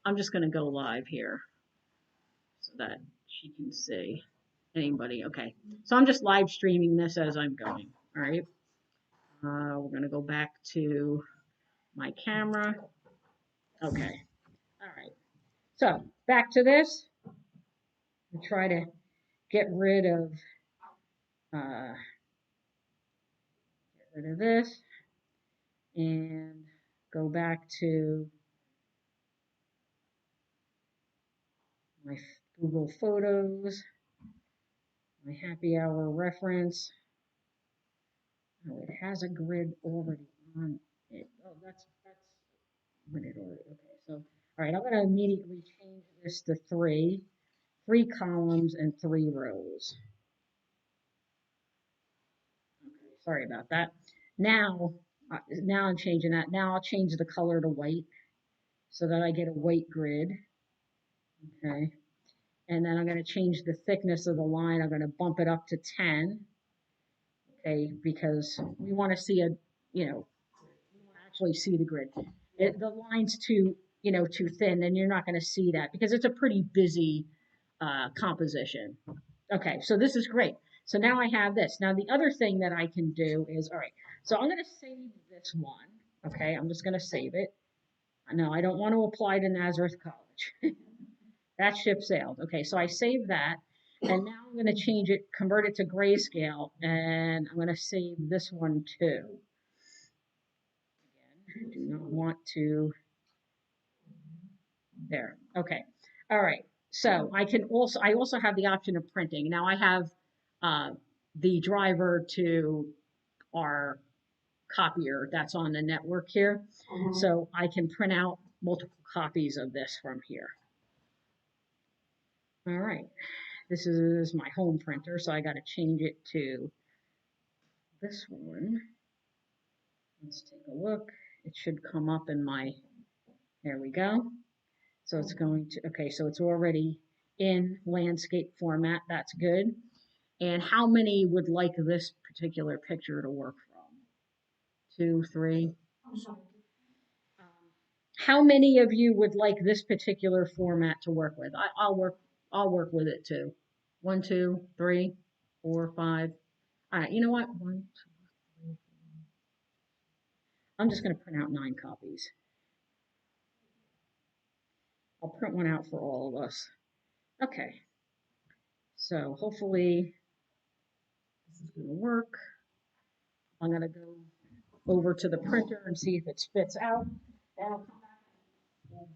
I'm just going to go live here so that she can see anybody. Okay, so I'm just live streaming this as I'm going. All right, we're going to go back to my camera. Okay, all right. So back to this. We try to get rid of this and go back to my Google Photos, my happy hour reference. Oh, it has a grid already on it. Oh, that's gridded already. Okay, so all right, I'm going to immediately change this to three columns and 3 rows. Okay, sorry about that. Now, now I'm changing that. Now I'll change the color to white so that I get a white grid. Okay, and then I'm going to change the thickness of the line. I'm going to bump it up to 10. Okay, because we want to see we want to actually see the grid. The line's too thin, and you're not going to see that because it's a pretty busy composition. Okay, so this is great. So now I have this. Now the other thing that I can do is, all right, so I'm going to save this one. Okay, I'm just going to save it. No, I don't want to apply to Nazareth College. That ship sailed. Okay, so I saved that. And now I'm going to change it, convert it to grayscale, and I'm going to save this one too. Again, I do not want to. There. Okay. All right. So I also have the option of printing. Now I have the driver to our copier that's on the network here. So I can print out multiple copies of this from here. All right. This is my home printer, so I got to change it to this one. Let's take a look. It should come up in my, there we go. So it's going to, okay, so it's already in landscape format. That's good. And how many would like this particular picture to work from? 2, 3? I'm sorry. How many of you would like this particular format to work with? I'll work with it too. 1, 2, 3, 4, 5. All right, you know what? 1, 2, 3, 4. I'm just going to print out 9 copies. I'll print one out for all of us. Okay. So hopefully this is going to work. I'm going to go over to the printer and see if it spits out. Then I'll come back.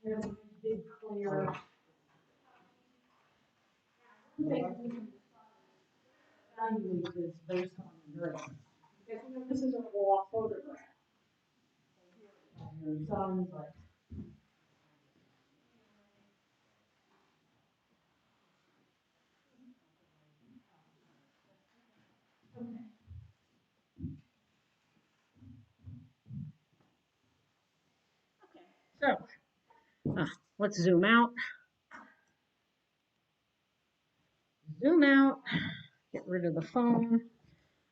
There's a big clear evaluate this based on the grid. Because you know, this is a raw photograph. Your son's like, so let's zoom out. Zoom out. Get rid of the phone.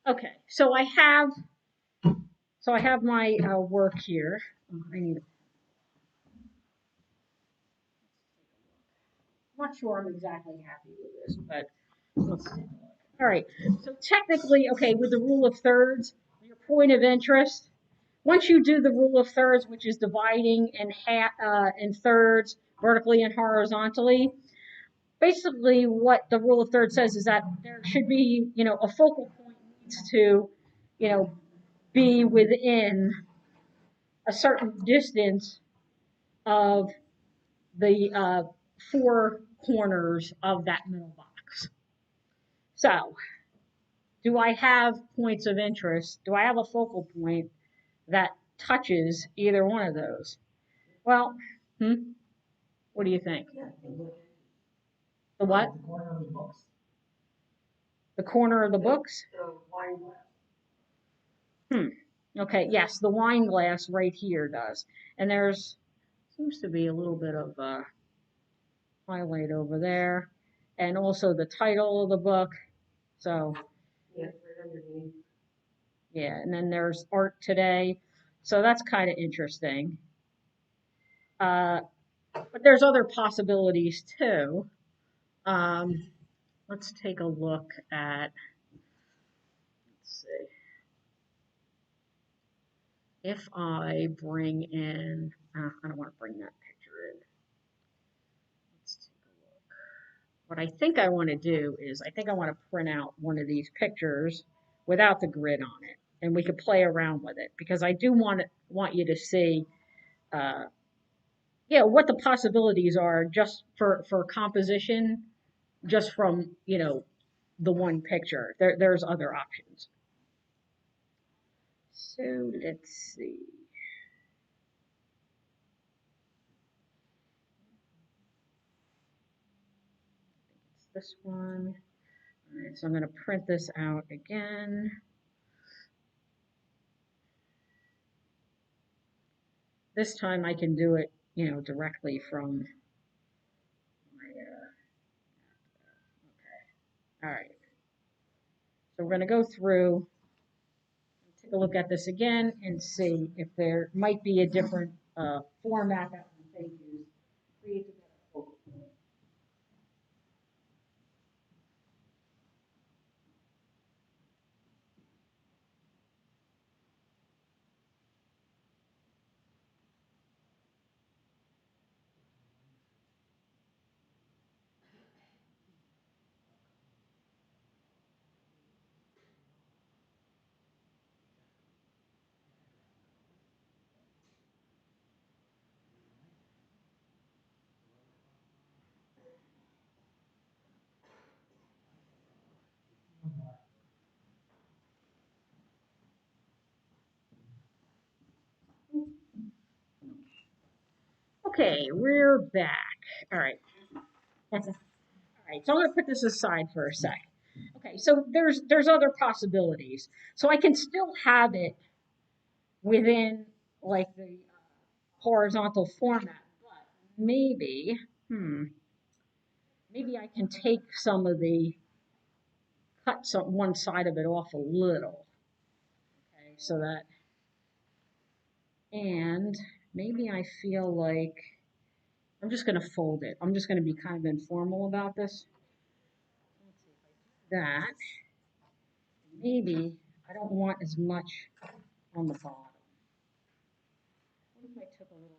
Okay, so I have my work here. I need. I'm not sure I'm exactly happy with this, but let's take a look. All right. So technically, okay, with the rule of thirds, your point of interest. Once you do the rule of thirds, which is dividing in thirds vertically and horizontally, basically what the rule of thirds says is that there should be, you know, a focal point needs to, you know, be within a certain distance of the four corners of that middle box. So, do I have points of interest? Do I have a focal point that touches either one of those? Well, what do you think? The what? The corner of the books. The corner of the books? The wine glass. Okay, yes, the wine glass right here does. And there's seems to be a little bit of highlight over there. And also the title of the book. So, yeah, right underneath. Yeah, and then there's art today. So that's kind of interesting. But there's other possibilities too. Let's take a look at, let's see, if I bring in, I don't want to bring that picture in. Let's take a look. What I think I want to do is, I think I want to print out one of these pictures without the grid on it, and we could play around with it because I do want you to see, yeah, what the possibilities are just for composition, just from, you know, the one picture. There's other options. So let's see. It's this one. All right, so I'm going to print this out again. This time I can do it, you know, directly from my, okay. All right. So we're going to go through, take a look at this again and see if there might be a different format that we can use. Create a better focal point. Okay, we're back. All right. All right, so I'm going to put this aside for a sec. Okay, so there's other possibilities. So I can still have it within like the horizontal format, but maybe I can take some of the cut one side of it off a little. Okay, so that, and maybe I feel like I'm just going to fold it. I'm just going to be kind of informal about this. Let's see if I do that. Maybe I don't want as much on the bottom. What if I took a little bit?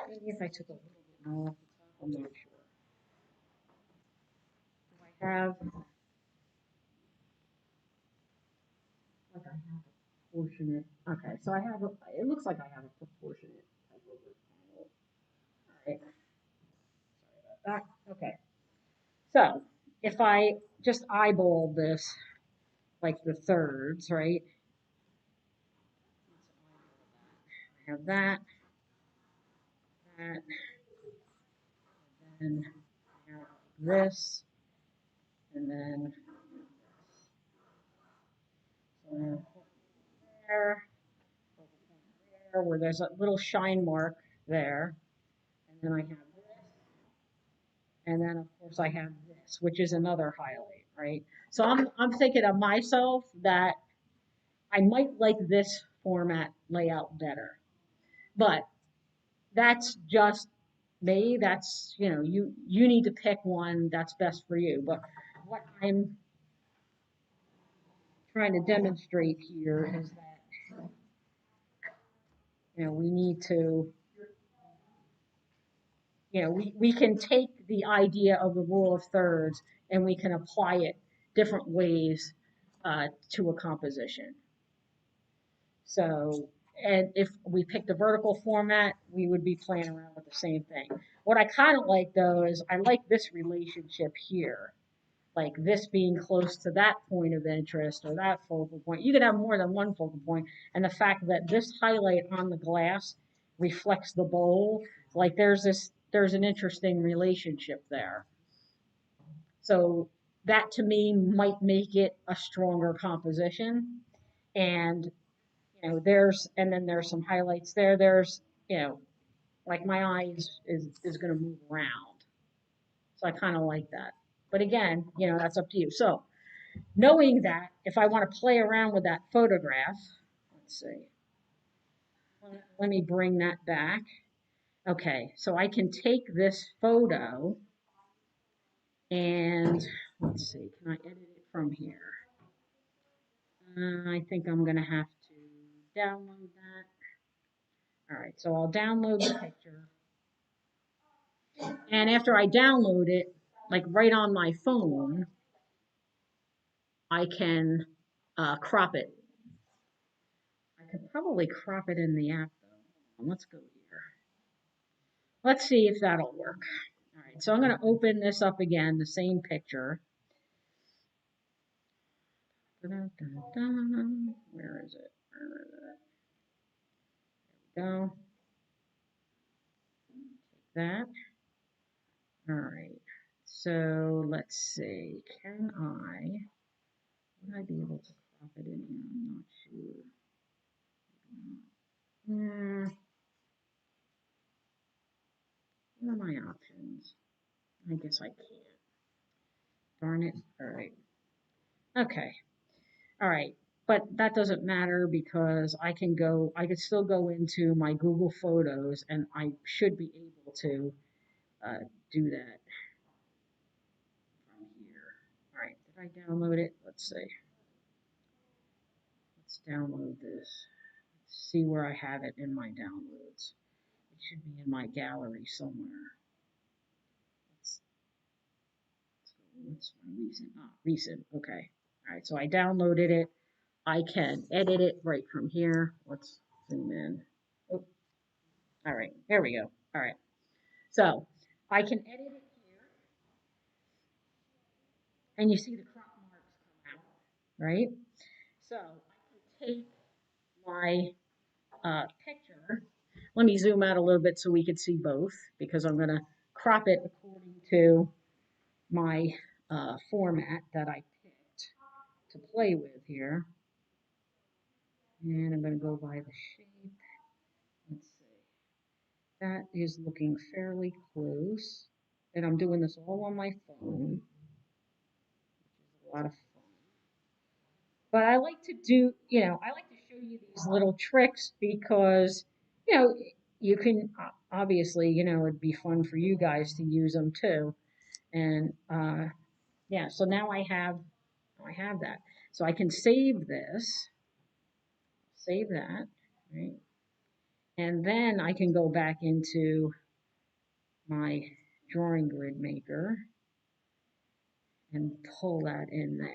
Maybe if I took a little bit more off the top, I'm not sure. I have, like I have a proportionate, okay, so I have, it looks like I have a proportionate type of rectangle. All right, sorry about that. Okay, so if I just eyeball this, like the thirds, right? I have that, and I have this, and then so there, where there's a little shine mark there, and then I have this, and then of course I have this, which is another highlight, right? So I'm thinking of myself that I might like this format layout better, but that's just me. That's, you know, you need to pick one that's best for you. But what I'm trying to demonstrate here is that, you know, we need to, you know, we can take the idea of the rule of thirds and we can apply it different ways to a composition. So, and if we picked a vertical format, we would be playing around with the same thing. What I kind of like though is I like this relationship here, like this being close to that point of interest or that focal point. You could have more than one focal point, and the fact that this highlight on the glass reflects the bowl, like there's an interesting relationship there. So that to me might make it a stronger composition. And you know, and then there's some highlights there. There's, you know, like my eyes is going to move around. So I kind of like that. But again, you know, that's up to you. So knowing that, if I want to play around with that photograph, let's see, let me bring that back. Okay, so I can take this photo and let's see, can I edit it from here? I think I'm going to have to download that. All right, so I'll download the picture. And after I download it, like right on my phone, I can crop it. I could probably crop it in the app though. Let's go here. Let's see if that'll work. All right, so I'm going to open this up again, the same picture. Where is it? Where is it? There we go. Take that. All right. So let's see. Would I be able to crop it in here? I'm not sure. What are my options? I guess I can't. Darn it. All right. Okay. All right. But that doesn't matter because I could still go into my Google Photos and I should be able to do that from here. All right. Did I download it? Let's see. Let's download this. Let's see where I have it in my downloads. It should be in my gallery somewhere. What's my recent? Ah, recent. Okay. All right. So I downloaded it. I can edit it right from here. Let's zoom in. Oh, all right, there we go. All right, so I can edit it here, and you see the crop marks come out, right? So I can take my picture. Let me zoom out a little bit so we can see both because I'm going to crop it according to my format that I picked to play with here. And I'm going to go by the shape. Let's see. That is looking fairly close. And I'm doing this all on my phone, which is a lot of fun. But I like to do, you know, I like to show you these little tricks because, you know, you can obviously, you know, it'd be fun for you guys to use them too. And yeah, so now I have that. So I can save this, save that, right? And then I can go back into my drawing grid maker and pull that in there.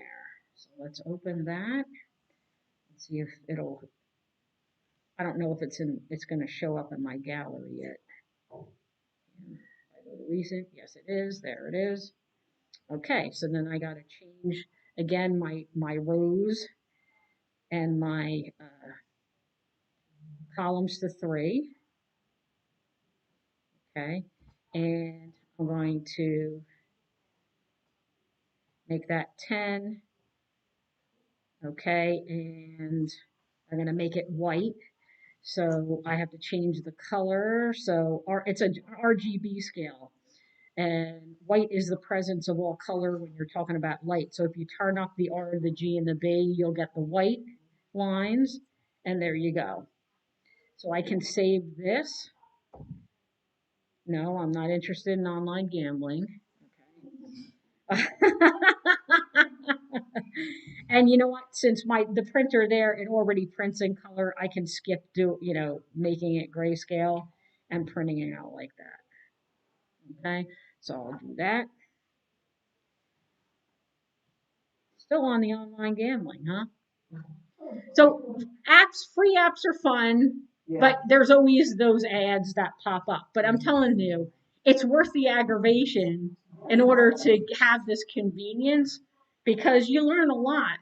So let's open that and see if it'll, I don't know if it's going to show up in my gallery yet. I go to recent, yes it is, there it is. Okay, so then I got to change again my rows and my columns to 3. Okay, and I'm going to make that 10. Okay, and I'm going to make it white. So I have to change the color. So it's a RGB scale. And white is the presence of all color when you're talking about light. So if you turn off the R, the G, and the B, you'll get the white lines. And there you go. So I can save this. No, I'm not interested in online gambling. Okay. And you know what? Since the printer there, it already prints in color, I can skip making it grayscale and printing it out like that. Okay, so I'll do that. Still on the online gambling, huh? So free apps are fun, but there's always those ads that pop up. But I'm telling you, it's worth the aggravation in order to have this convenience because you learn a lot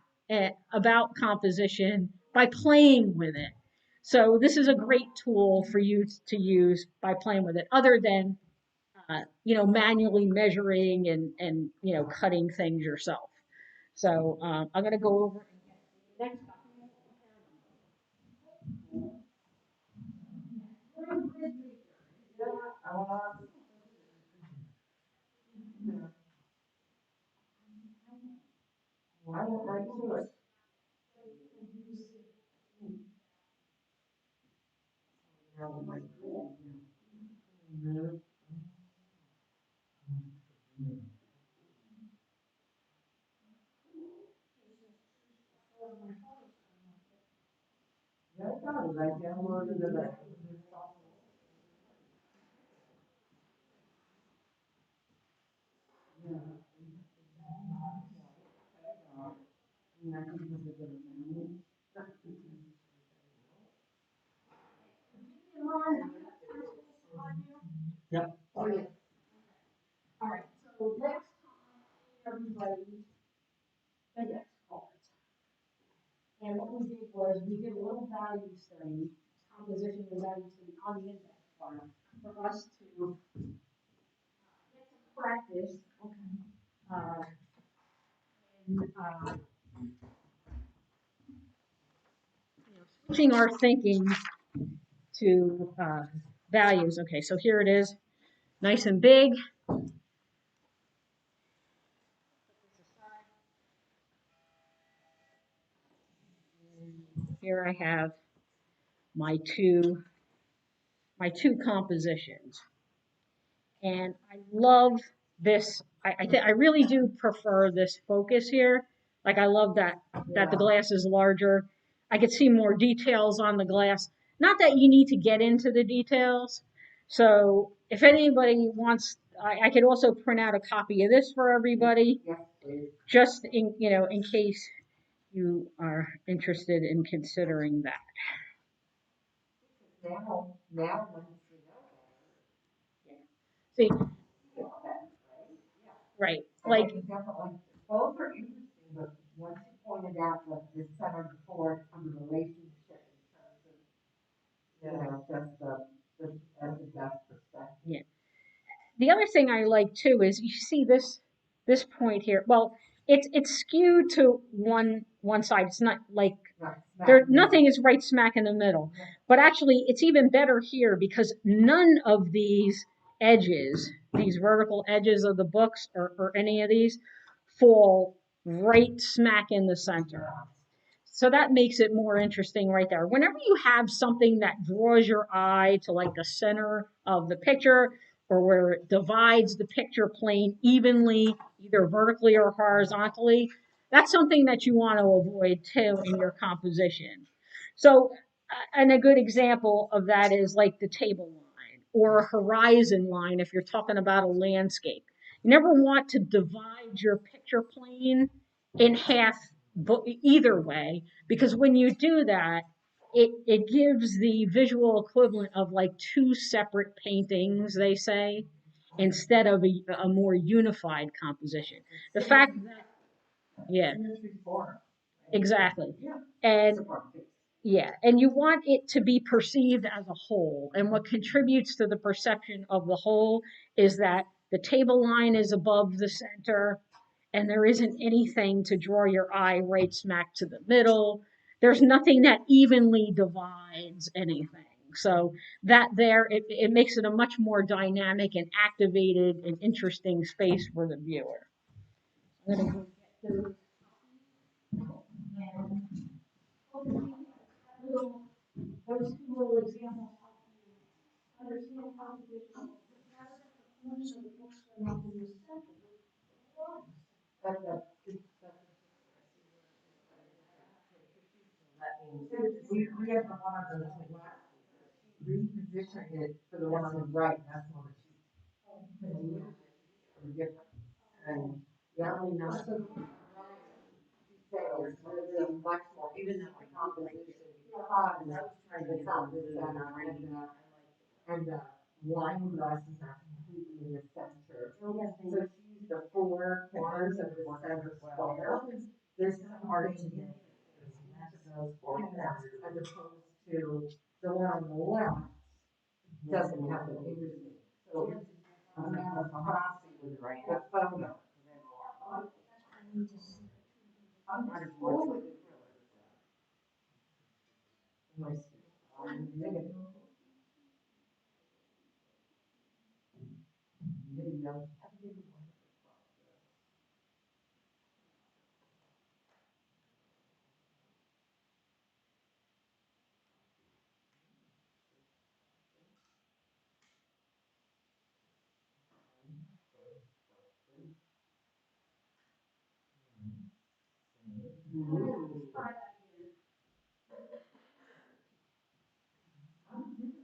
about composition by playing with it. So this is a great tool for you to use by playing with it, other than manually measuring and cutting things yourself. So I'm going to go over next. Yep. All right. So next time, everybody, index cards. And what we did was we did a little value study, composition and value study on the index card for us to get some practice. Okay. And switching our thinking to values. Okay, so here it is, nice and big. Here I have my two compositions, and I love this. I really do prefer this focus here. Like I love that the glass is larger. I could see more details on the glass. Not that you need to get into the details. So if anybody wants, I could also print out a copy of this for everybody, just in case you are interested in considering that. Now, see, right, like both are interesting, but once you pointed out that the center before on the relationship in terms of just as the best perspective. Yeah. The other thing I like too is you see this point here. Well, it's skewed to one side. It's not like nothing is right smack in the middle. But actually, it's even better here because none of these edges, these vertical edges of the books or any of these, fall right smack in the center. So that makes it more interesting right there. Whenever you have something that draws your eye to like the center of the picture or where it divides the picture plane evenly, either vertically or horizontally, that's something that you want to avoid too in your composition. So, and a good example of that is like the table line or a horizon line if you're talking about a landscape. You never want to divide your picture plane in half either way, because when you do that, it gives the visual equivalent of like two separate paintings, they say, instead of a more unified composition. The fact that, yeah, exactly. And yeah, and you want it to be perceived as a whole. And what contributes to the perception of the whole is that the table line is above the center and there isn't anything to draw your eye right smack to the middle. There's nothing that evenly divides anything. So that there, it makes it a much more dynamic and activated and interesting space for the viewer. I'm going to go get to little, those two little examples help you understand composition. Now that the corners of the books are not in the center, that's a, we have the one on the left, repositioned it for the one on the right, that's one of the different. And the only not so details, there's a much more, even though the composition, and that's trying to sound this and wine glass is not completely in the center. So she used the four corners of the center square. There's some art in it. Those four corners, as opposed to the one on the left doesn't have the interesting. So I'm not a proxy with the photo.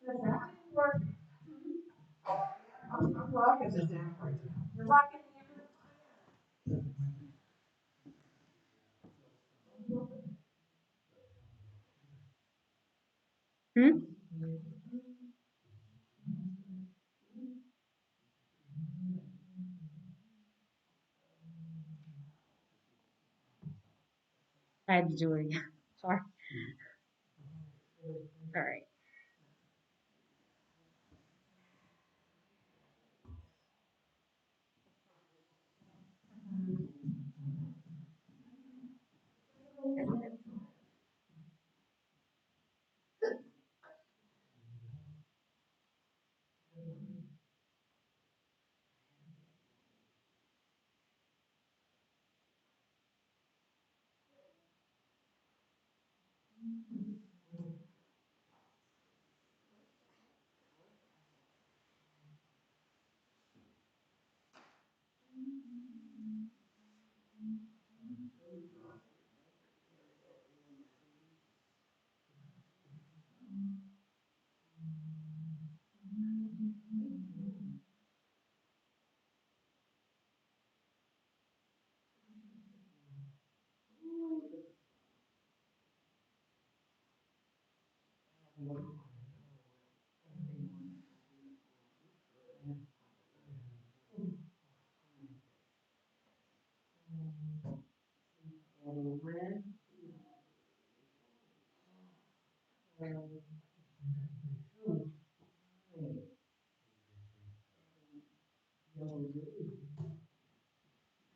I'm not sure. I'm rocking this down right now. You're rocking the Hmm? I had to do it again. Sorry. All right.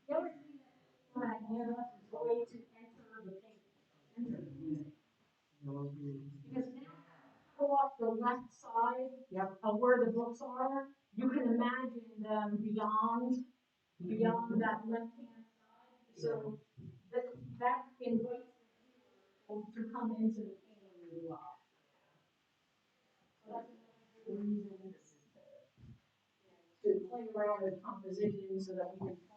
The other thing that hand us is the way to enter the page. Enter the unit. Because now go off the left side of where the books are, you can imagine them beyond that left hand side. So that invites people to come into the painting as well. So that's another reason to play around with composition so that we can find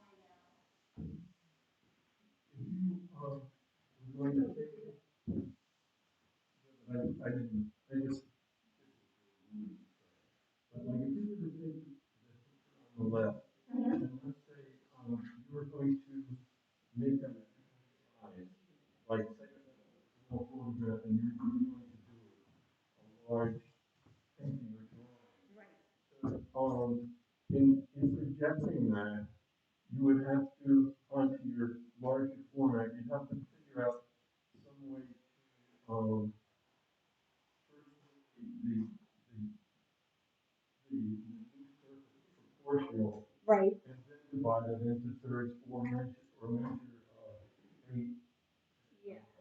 out. in suggesting that, you would have to, onto your larger format, you'd have to figure out some way to, the, the proportional, Right. and then divide it into thirds or measure,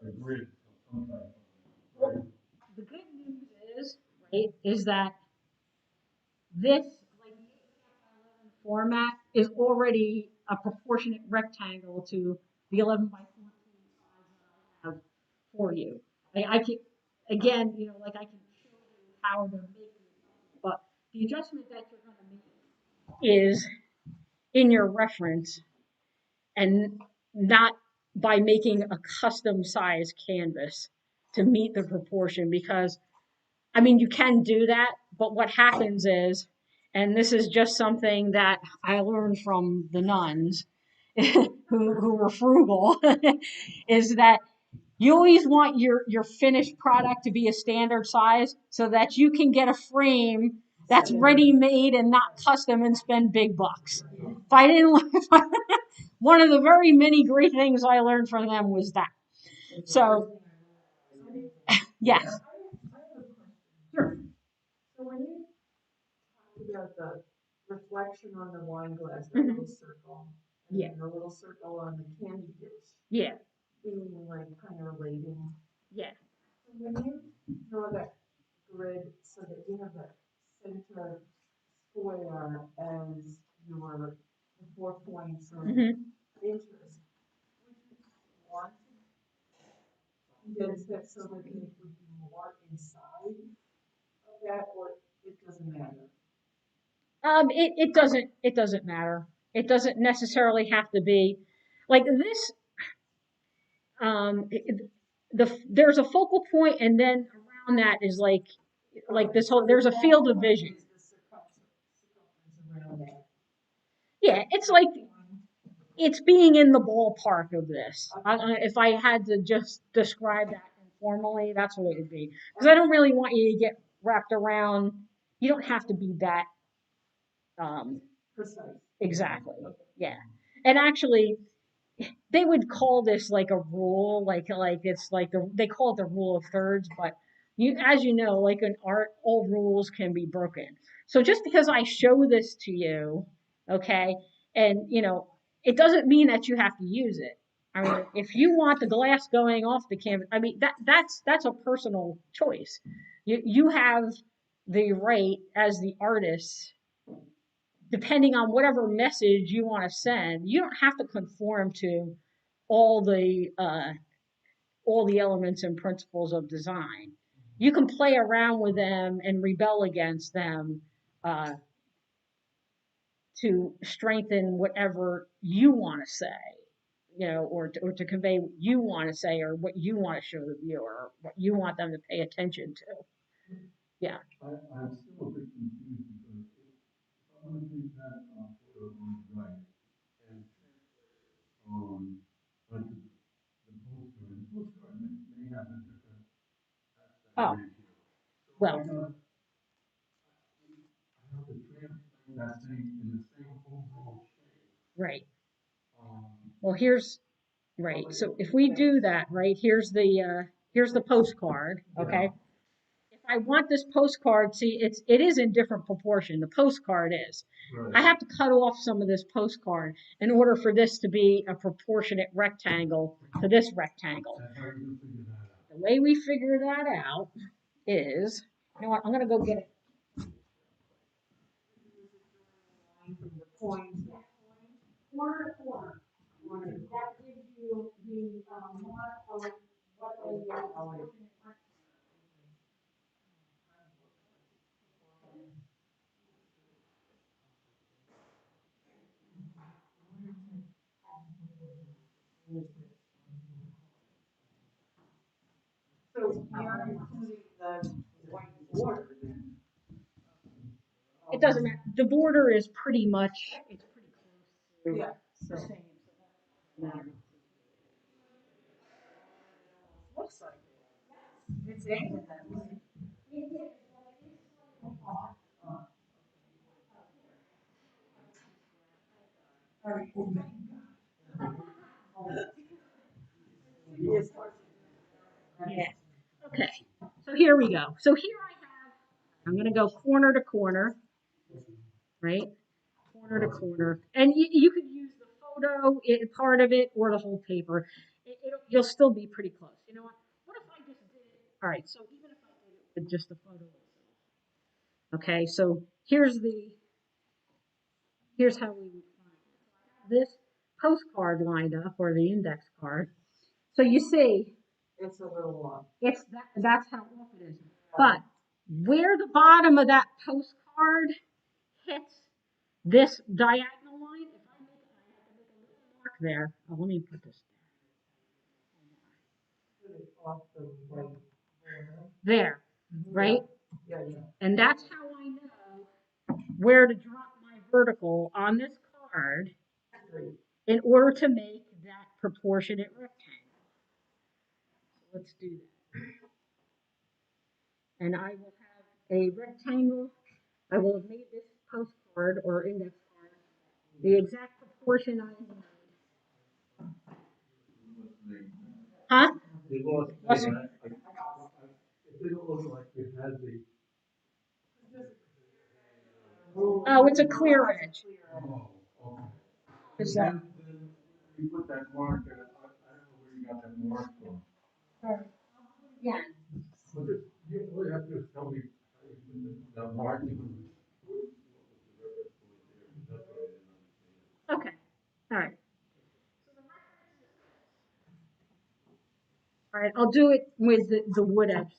a grid of some type. Right? The good news is, right, is that this, like the 8.5 by 11 format, is already a proportionate rectangle to the 11 by 14 size that I have for you. I can, again, like I can show you how to make it, but the adjustment that you're going to make is in your reference and not by making a custom size canvas to meet the proportion, because I mean, you can do that, but what happens is, and this is just something that I learned from the nuns who were frugal, is that you always want your finished product to be a standard size so that you can get a frame that's ready made and not custom and spend big bucks. If I didn't, one of the very many great things I learned from them was that. So, yes. Sure. So when you talk about the reflection on the wine glass, the little circle, and Yeah. the little circle on the candy dish, Yeah. being like kind of relating. Yeah. So when you draw that grid so that you have that center square as your the 4 points of interest, would you want to condense that so that it would be more inside of that, or it doesn't matter? It doesn't matter. It doesn't necessarily have to be like this. There's a focal point, and then around that is like this whole. There's a field of vision. Yeah, it's like it's being in the ballpark of this. If I had to just describe that informally, that's what it would be. Because I don't really want you to get wrapped around. You don't have to be that Precise. exactly. Yeah, and actually, they would call this like a rule, like it's like they call it the rule of thirds, but as you know, like in art, all rules can be broken. So just because I show this to you, okay, and it doesn't mean that you have to use it. I mean, if you want the glass going off the canvas, I mean that's a personal choice. You have the right as the artist, depending on whatever message you want to send. You don't have to conform to all the uh, all the elements and principles of design. You can play around with them and rebel against them uh, to strengthen whatever you want to say, or to convey what you want to say, or what you want to show the viewer, or what you want them to pay attention to. Yeah. I'm still a bit confused because if I'm going to take that photo on the right and onto the postcard, the postcard may have a different aspect Oh, ratio. So well, I have to translate that thing in the same overall shape. right. Um, Well, right. So if we do that, right, here's the postcard, okay? If I want this postcard, see, it is in different proportion. The postcard is. right. I have to cut off some of this postcard in order for this to be a proportionate rectangle to this rectangle. That's how you figure that out. The way we figure that out is, you know what, I'm gonna go get it. From the point, corner to corner. That gives you the mark of what a so you're including the white border then. It doesn't matter. The border is pretty much, it's pretty close to Yeah, the so same. So that doesn't matter. looks like it. It's aimed that way. Yeah. Okay. So here we go. So here I'm going to go corner to corner, right? Corner to corner. And you could use the photo, part of it, or the whole paper. You'll still be pretty close. You know what? What if I just did it? All right. So even if I did it with just the photo itself. Okay. So here's how we would find this postcard lined up, or the index card. So you see, It's a little long. That's how off it is. But where the bottom of that postcard hits this diagonal line, if I make a little mark there, let me put this there, right? Yeah. And that's how I know where to drop my vertical on this card in order to make that proportionate rectangle. So let's do that. And I will have a rectangle. I will have made this postcard or index card the exact proportion I need. Huh? It lost me. It didn't look like you had the. Oh, it's a clear edge. Oh, okay. Is that? Then you put that mark, I don't know where you got that mark from. Yeah. But just, you really have to tell me how you put the marking. That's what I didn't understand. Okay. All right. All right. I'll do it with the wood edge.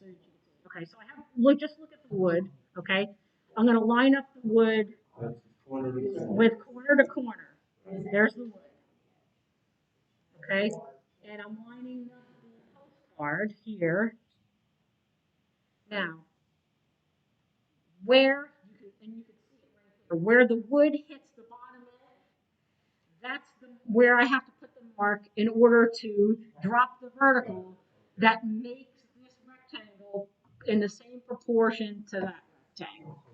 Okay. So I have just look at the wood. Okay. I'm going to line up the wood with corner to corner. There's the wood. Okay. And I'm lining up the postcard here. Now, where and you can see it right here, where the wood hits the bottom edge, that's where I have to put the mark in order to drop the vertical that makes this rectangle in the same proportion to that rectangle.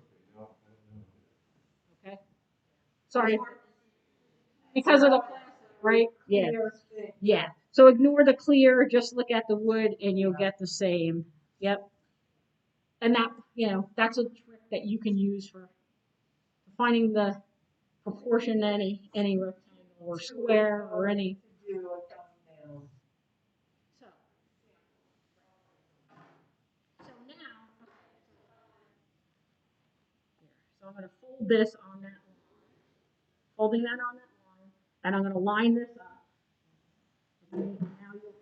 Okay. Sorry. Because of the plastic, right? Yeah. Yeah. So ignore the clear, just look at the wood and you'll get the same. Yep. And that, that's a trick that you can use for finding the proportion any rectangle or square or any. So now, so I'm going to fold this on that line, folding that on that line, and I'm going to line this up. Okay, now you'll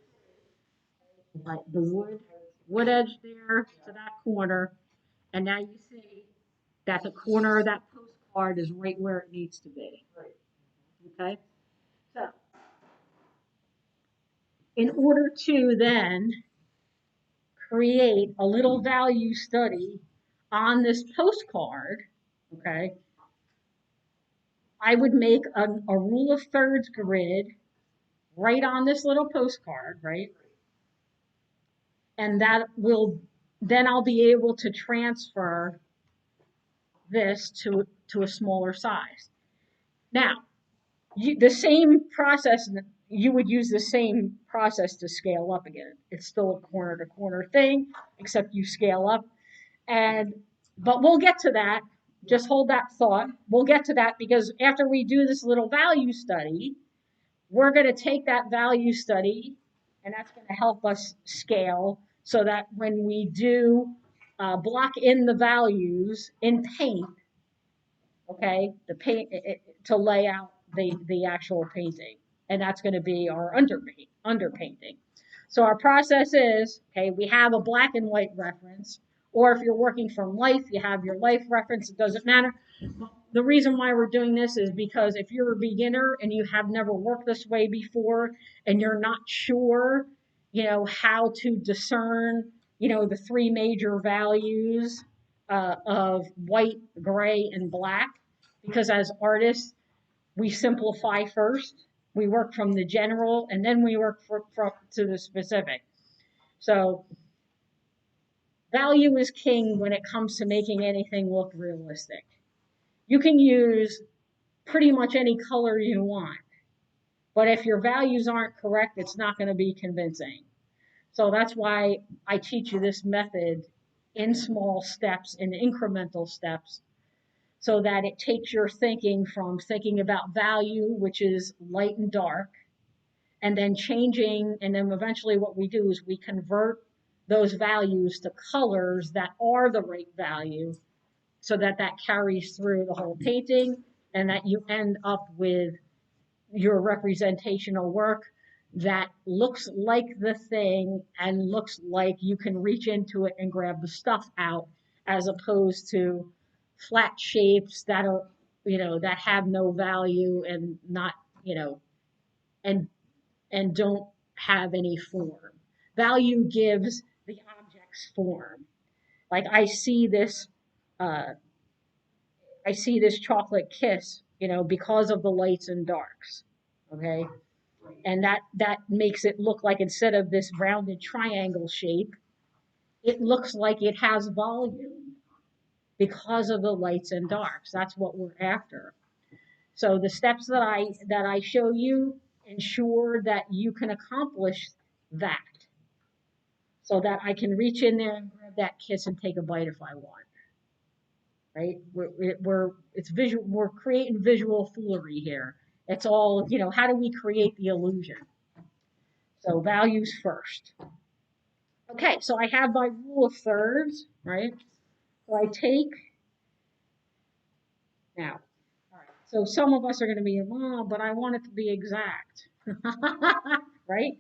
see like the wood edge there to that corner, and now you see that the corner of that postcard is right where it needs to be. Okay, so in order to then create a little value study on this postcard, okay, I would make a rule of thirds grid right on this little postcard, right? And then I'll be able to transfer this to a smaller size. Now, the same process, you would use the same process to scale up again. It's still a corner to corner thing, except you scale up. But we'll get to that. Just hold that thought. We'll get to that because after we do this little value study, we're going to take that value study and that's going to help us scale so that when we do block in the values in paint, okay, the paint to lay out the actual painting, and that's going to be our underpainting. So our process is, okay, we have a black and white reference, or if you're working from life, you have your life reference. It doesn't matter. The reason why we're doing this is because if you're a beginner and you have never worked this way before, and you're not sure, how to discern, the three major values of white, gray, and black, because as artists, we simplify first. We work from the general, and then we work to the specific. So value is king when it comes to making anything look realistic. You can use pretty much any color you want. But if your values aren't correct, it's not going to be convincing. So that's why I teach you this method in small steps, in incremental steps, so that it takes your thinking from thinking about value, which is light and dark, and then changing, and then eventually what we do is we convert those values to colors that are the right value, so that that carries through the whole painting, and that you end up with your representational work that looks like the thing and looks like you can reach into it and grab the stuff out, as opposed to flat shapes that are, that have no value and not, and don't have any form. Value gives the objects form. Like uh, I see this chocolate kiss, because of the lights and darks. Okay. And that makes it look like, instead of this rounded triangle shape, it looks like it has volume because of the lights and darks. That's what we're after. So the steps that I show you ensure that you can accomplish that, so that I can reach in there and grab that kiss and take a bite if I want. Right? It's visual. We're creating visual foolery here. It's all, how do we create the illusion? So values first. Okay, so I have my rule of thirds, right? So I take, now, all right, so some of us are going to be, oh, but I want it to be exact, right?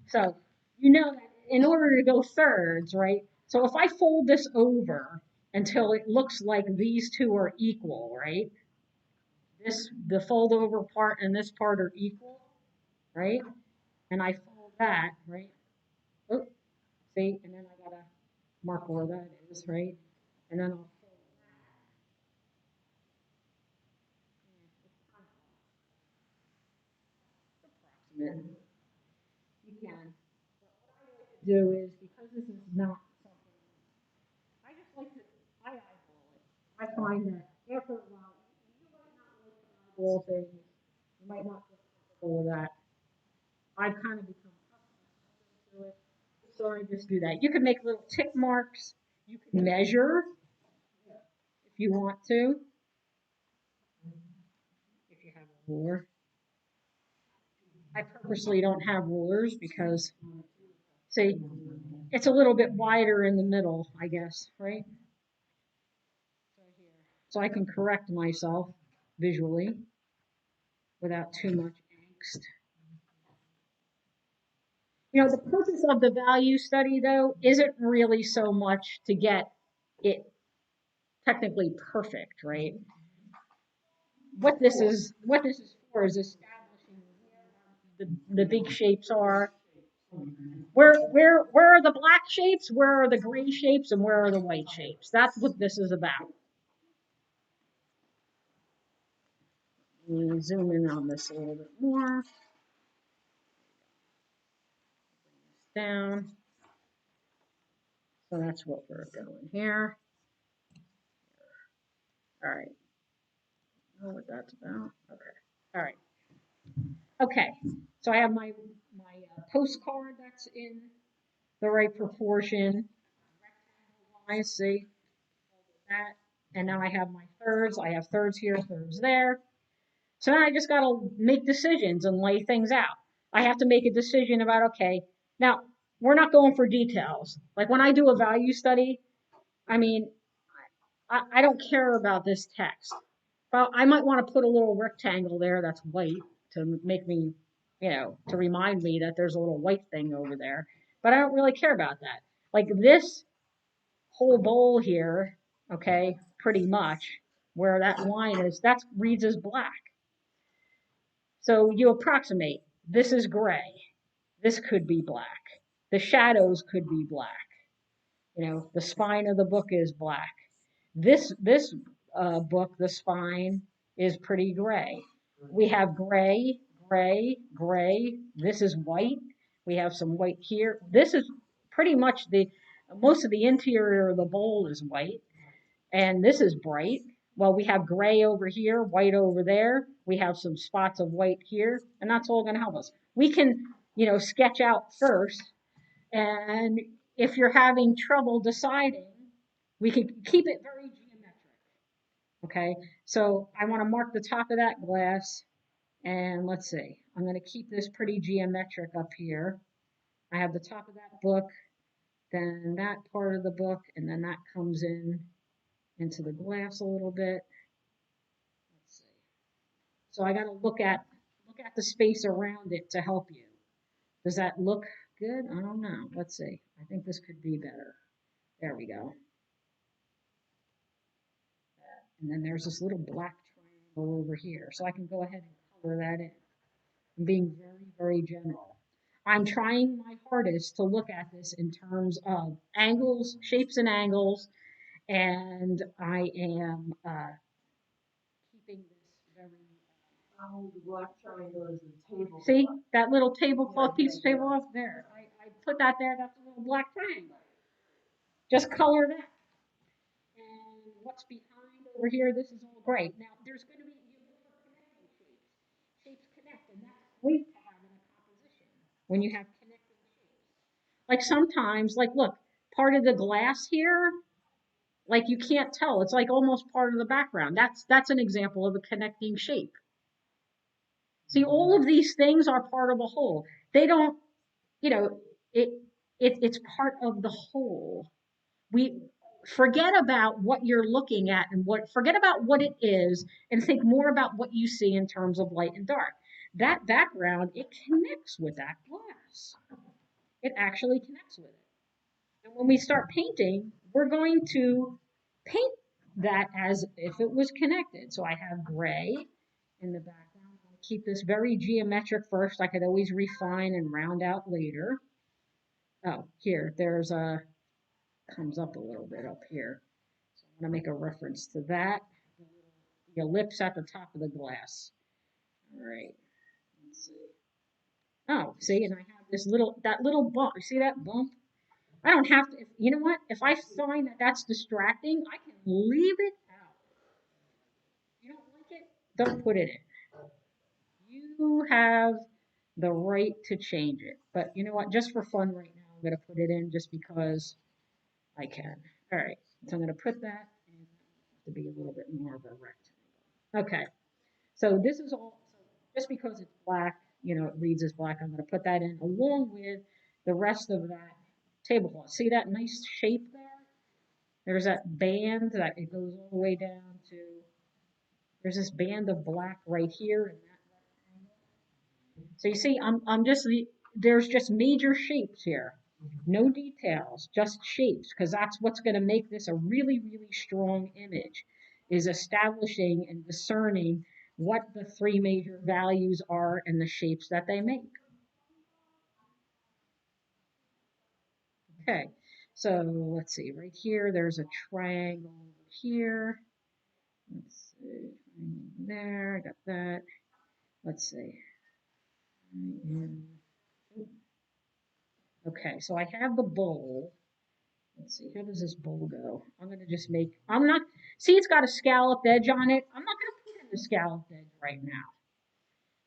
So that in order to go thirds, right? So if I fold this over until it looks like these two are equal, right? The fold over part and this part are equal, right? And I fold that, right? Oh, see, and then I gotta mark where that is, right? And then I'll fold that. Approximate. You can. But what I like to do is, because this is not something, I just like to, I eyeball it. I find that after a while, you might not like to eyeball things. You might not feel comfortable with that. I've kind of become accustomed to it. So I just do that. You can make little tick marks. You can measure if you want to, if you have a ruler. I purposely don't have rulers because, see, it's a little bit wider in the middle, I guess, right? So I can correct myself visually without too much angst. The purpose of the value study, though, isn't really so much to get it technically perfect, right? What this is for is establishing where the big shapes are. Where are the black shapes? Where are the gray shapes? And where are the white shapes? That's what this is about. Let me zoom in on this a little bit more. Down. So that's what we're doing here. All right. I know what that's about. Okay. All right. Okay. So I have my postcard that's in the right proportion. I see that. And now I have my thirds. I have thirds here, thirds there. So now I just got to make decisions and lay things out. I have to make a decision about, okay, now we're not going for details. Like when I do a value study, I mean, I don't care about this text. Well, I might want to put a little rectangle there that's white to make me, to remind me that there's a little white thing over there. But I don't really care about that. Like this whole bowl here, okay, pretty much where that line is, that reads as black. So you approximate. This is gray. This could be black. The shadows could be black. The spine of the book is black. This book, the spine, is pretty gray. We have gray, gray, gray. This is white. We have some white here. This is pretty much most of the interior of the bowl is white. And this is bright. Well, we have gray over here, white over there. We have some spots of white here, and that's all going to help us. We can, sketch out first, and if you're having trouble deciding, we can keep it very geometric. Okay, so I want to mark the top of that glass, and let's see. I'm going to keep this pretty geometric up here. I have the top of that book, then that part of the book, and then that comes into the glass a little bit. Let's see. So I got to look at the space around it to help you. Does that look good? I don't know. Let's see. I think this could be better. There we go. And then there's this little black triangle over here. So I can go ahead and color that in. I'm being very, very general. I'm trying my hardest to look at this in terms of angles, shapes and angles, and I am keeping this very... The black triangle is a table. See, that little tablecloth piece of tablecloth there. I put that there, that's a little black triangle. Just color that. And what's behind over here, this is all great. Now, there's going to be, you look for connecting shapes. Shapes connect, and that's great to have in a composition when you have connecting shapes. Like sometimes, like look, part of the glass here, like you can't tell. It's like almost part of the background. That's an example of a connecting shape. See, all of these things are part of a whole. They don't, it's part of the whole. We forget about what you're looking at and forget about what it is and think more about what you see in terms of light and dark. That background, it connects with that glass. It actually connects with it. And when we start painting, we're going to paint that as if it was connected. So I have gray in the background. I'll keep this very geometric first. I could always refine and round out later. Oh, here, there's comes up a little bit up here. So I'm going to make a reference to that. The ellipse at the top of the glass. All right. Let's see. Oh, see, and I have that little bump. You see that bump? I don't have to, you know what? If I find that that's distracting, I can leave it out. If you don't like it, don't put it in. You have the right to change it. But you know what? Just for fun right now, I'm going to put it in just because I can. All right. So I'm going to put that in to be a little bit more of a rectangle. Okay. So this is all, so just because it's black, it reads as black, I'm going to put that in along with the rest of that tablecloth. See that nice shape there? There's that band that it goes all the way down to, there's this band of black right here in that rectangle. So you see, there's just major shapes here. No details, just shapes, because that's what's going to make this a really, really strong image, is establishing and discerning what the three major values are and the shapes that they make. Okay, so let's see, right here, there's a triangle over here. Let's see, there, I got that. Let's see. Okay, so I have the bowl. Let's see, how does this bowl go? I'm going to just see, it's got a scalloped edge on it. I'm not going to put in the scalloped edge right now.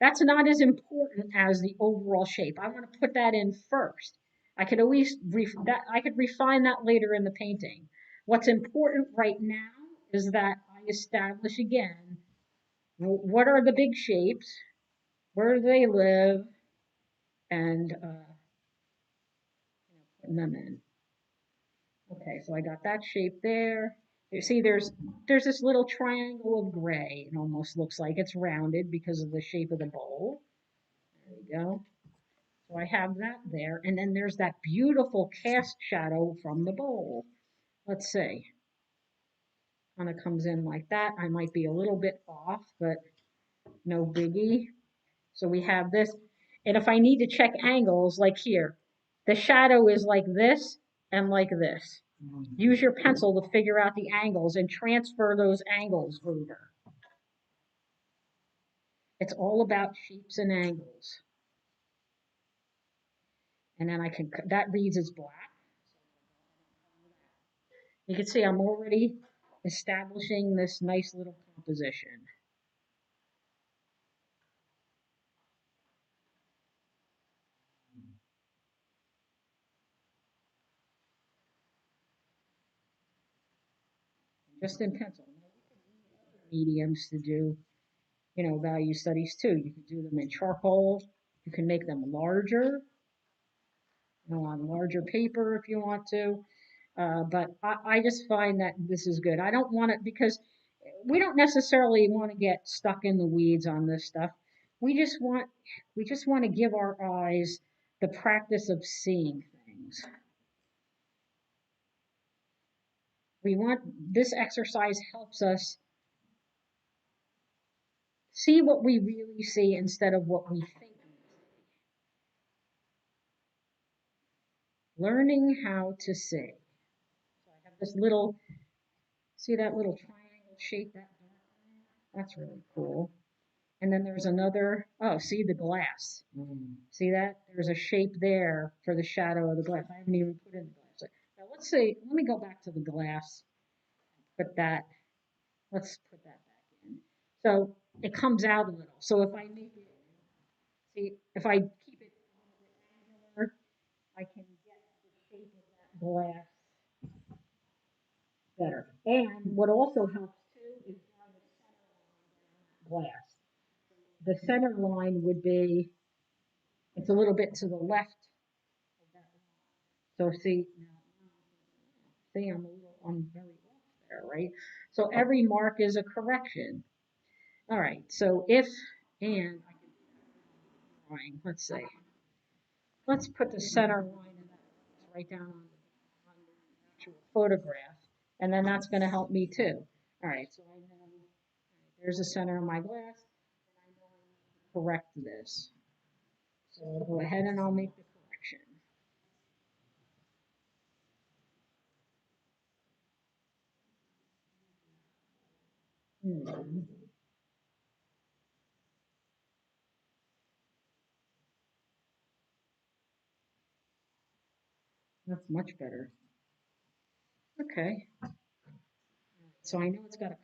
That's not as important as the overall shape. I want to put that in first. I could always I could refine that later in the painting. What's important right now is that I establish again what are the big shapes, where do they live, and putting them in. Okay, so I got that shape there. You see, there's this little triangle of gray. It almost looks like it's rounded because of the shape of the bowl. There we go. So I have that there, and then there's that beautiful cast shadow from the bowl. Let's see. Kind of comes in like that. I might be a little bit off, but no biggie. So we have this, and if I need to check angles, like here, the shadow is like this and like this. Use your pencil to figure out the angles and transfer those angles over. It's all about shapes and angles. And then that reads as black. You can see I'm already establishing this nice little composition. Just in pencil. Mediums to do, value studies too. You can do them in charcoal. You can make them larger, on larger paper if you want to. But I just find that this is good. I don't want it because we don't necessarily want to get stuck in the weeds on this stuff. We just want we just want to give our eyes the practice of seeing things. We want this exercise helps us see what we really see instead of what we think we see. Learning how to see. So I have this little, see that little triangle shape, that's really cool. And then there's another, oh, see the glass. See that? There's a shape there for the shadow of the glass. I haven't even put in the glass. Now let's see, let me go back to the glass. Put that, let's put that back in. So it comes out a little. So if I make it, see, if I keep it a little bit angular, I can get the shape of that glass better. And what also helps too is drawing the center line down that glass. The center line would be, it's a little bit to the left of that line. So see, I'm very off there, right? So every mark is a correction. All right, so if, and I can drawing, let's see. Let's put the center line in that right down on the actual photograph, and then that's going to help me too. All right, so I know, there's the center of my glass, and I know I need to correct this. So I'll go ahead and I'll make the correction. That's much better. Okay, so I know it's got to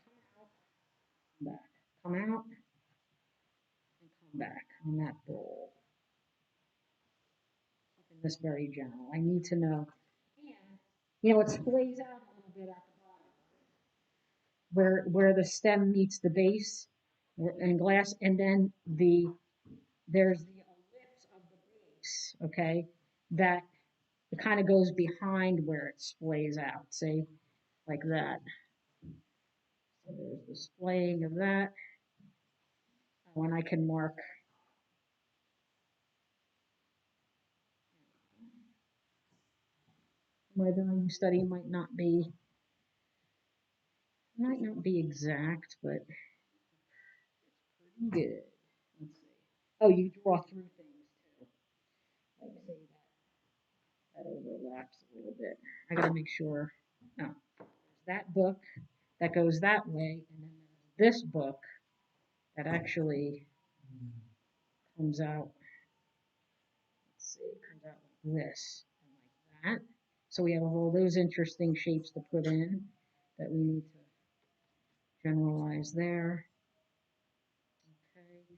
come out, and come back on that bowl. Keeping this very general. I need to know. And, it splays out a little bit at the bottom where the stem meets the base and glass, and then there's the ellipse of the base, okay, that it kind of goes behind where it splays out, see, like that. So there's the splaying of that. When I can mark. My value study might not be exact, but pretty good. Let's see. Oh, you draw through things too. Like say that overlaps a little bit. I gotta make sure. No, that book that goes that way, and then there's this book that actually comes out. Let's see, it comes out like this and like that. So we have all those interesting shapes to put in that we need to generalize there. Okay,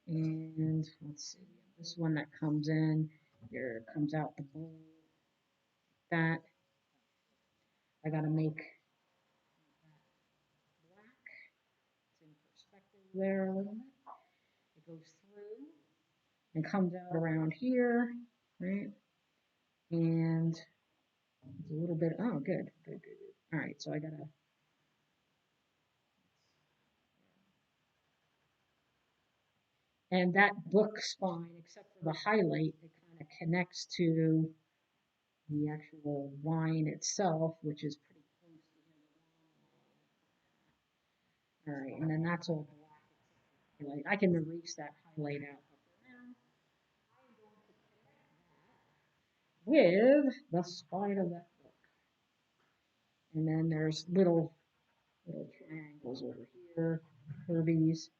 and let's see, this one that comes in, there comes out the bowl. That I gotta make black. It's in perspective there a little bit. It goes through and comes out around here, right? And it's a little bit, oh, good, good, good, good. All right, so I gotta, and that book spine, except for the highlight, it kind of connects to the actual line itself, which is pretty close to the line. All right, and then that's all black. Highlight. I can erase that highlight out. With the spine of that book. And then there's little triangles over here, curvies.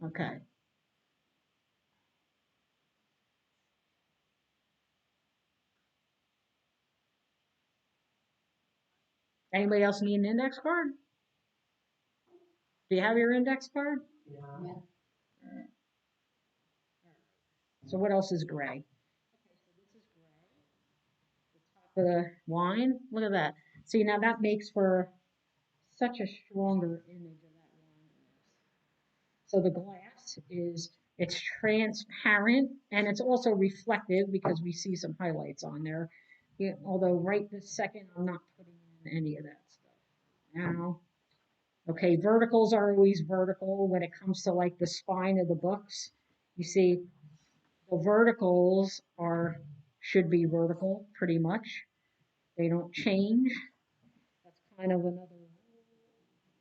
Okay. Anybody else need an index card? Do you have your index card? Yeah. So what else is gray? Okay, so this is gray. The top of the line. Look at that. See, now that makes for such a stronger image of that line. So the glass is, it's transparent and it's also reflective because we see some highlights on there. Yeah, although right this second I'm not putting in any of that stuff. Now, okay, verticals are always vertical when it comes to like the spine of the books. You see, the verticals are should be vertical pretty much. They don't change. That's kind of another.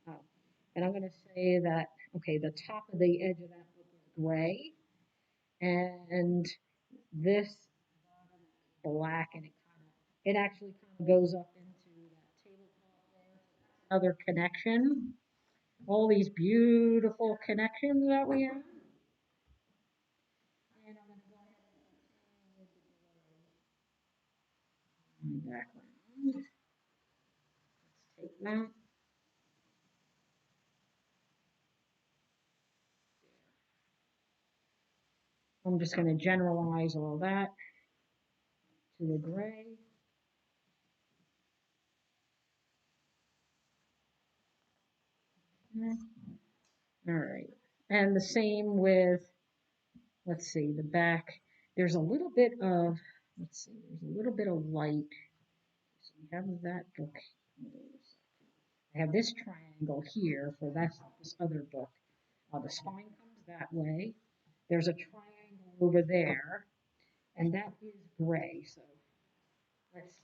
Oh, and I'm going to say that okay, the top of the edge of that book is gray, and this black, and it actually kind of goes up into that tabletop there. Another connection. All these beautiful connections that we have. And I'm going to go ahead and my background. Let's take that. I'm just going to generalize all that to the gray. All right. And the same with, let's see, the back. There's a little bit of, let's see, there's a little bit of light. So we have that book. I have this triangle here for this other book. The spine comes that way. There's a triangle over there, and that is gray. So let's,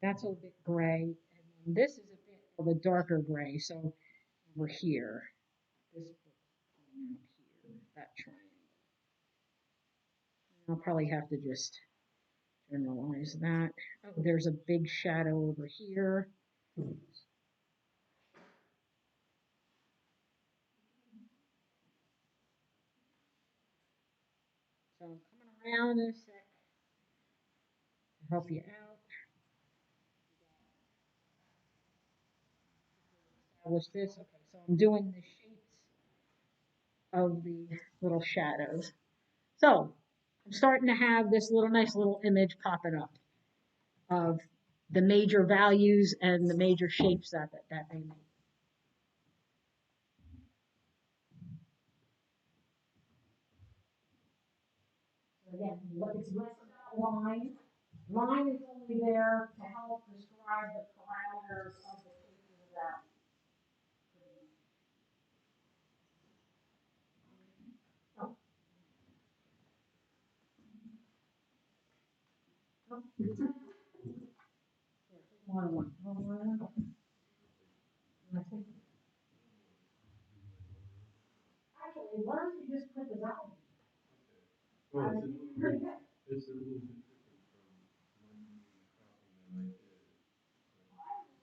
that's a bit gray. And then this is a bit of a darker gray. So over here, this book coming out here, that triangle. I'll probably have to just generalize that. Oh, there's a big shadow over here. So I'm coming around in a sec to help you out. Establish this. Okay, so I'm doing the shapes of the little shadows. So I'm starting to have this little nice little image popping up of the major values and the major shapes that they make. So again, look, it's less about line. Line is only there to help describe the parameters of the shape of that. Oh, oh. Actually, why don't you just put this out? Well, it's a little bit different from when you copy than I did.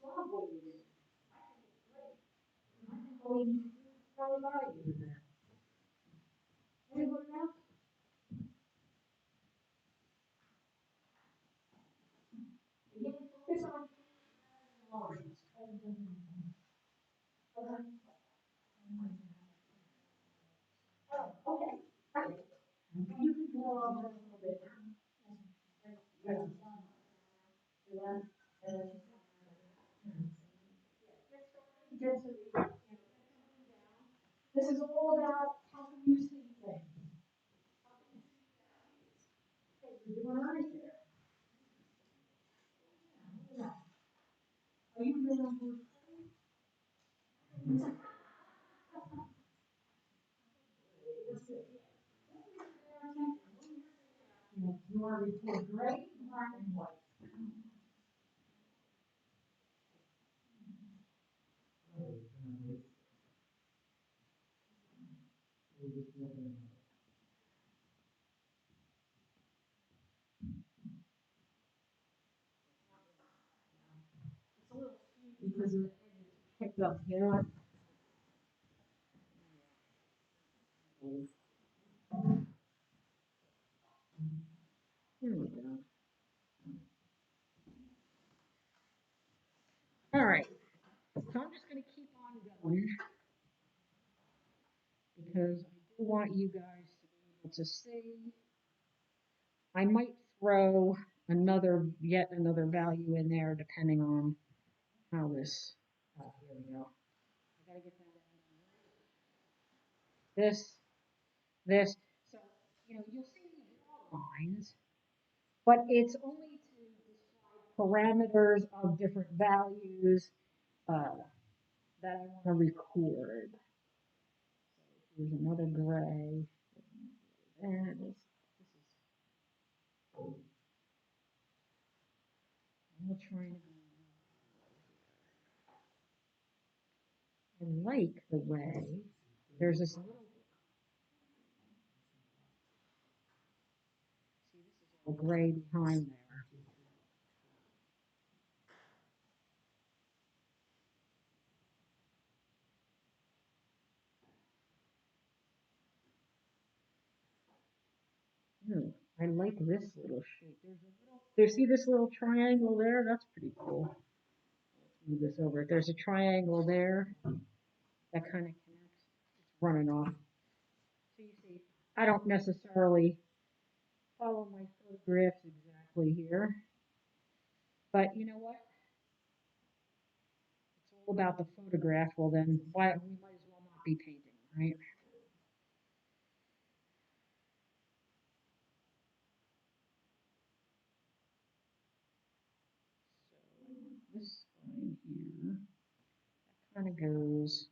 I love what you did. I think it's great. I think we probably value in that. Anybody else? Again, focus on lines. Okay. Oh, okay. Right. You can go over a little bit. Yeah. Yeah. This is all about how you see things. You're doing right there. Are you doing you are between gray, black, and white. It's a little sweet because it picked up, you know what? Here we go. So I'm just going to keep on going because I do want you guys to be able to see. I might throw yet another value in there depending on how this, here we go. I gotta get that this. So, you'll see these draw lines, but it's only to describe parameters of different values that I want to record. So here's another gray. And this is I'm trying to I like the way there's this little see this is all gray behind there. Ooh, I like this little shape. See this little triangle there? That's pretty cool. Let's move this over. There's a triangle there that kind of connects. It's running off. So you see, I don't necessarily follow my photographs exactly here, but you know what? It's all about the photograph. Well, then why we might as well not be painting, right? So this line here kind of goes.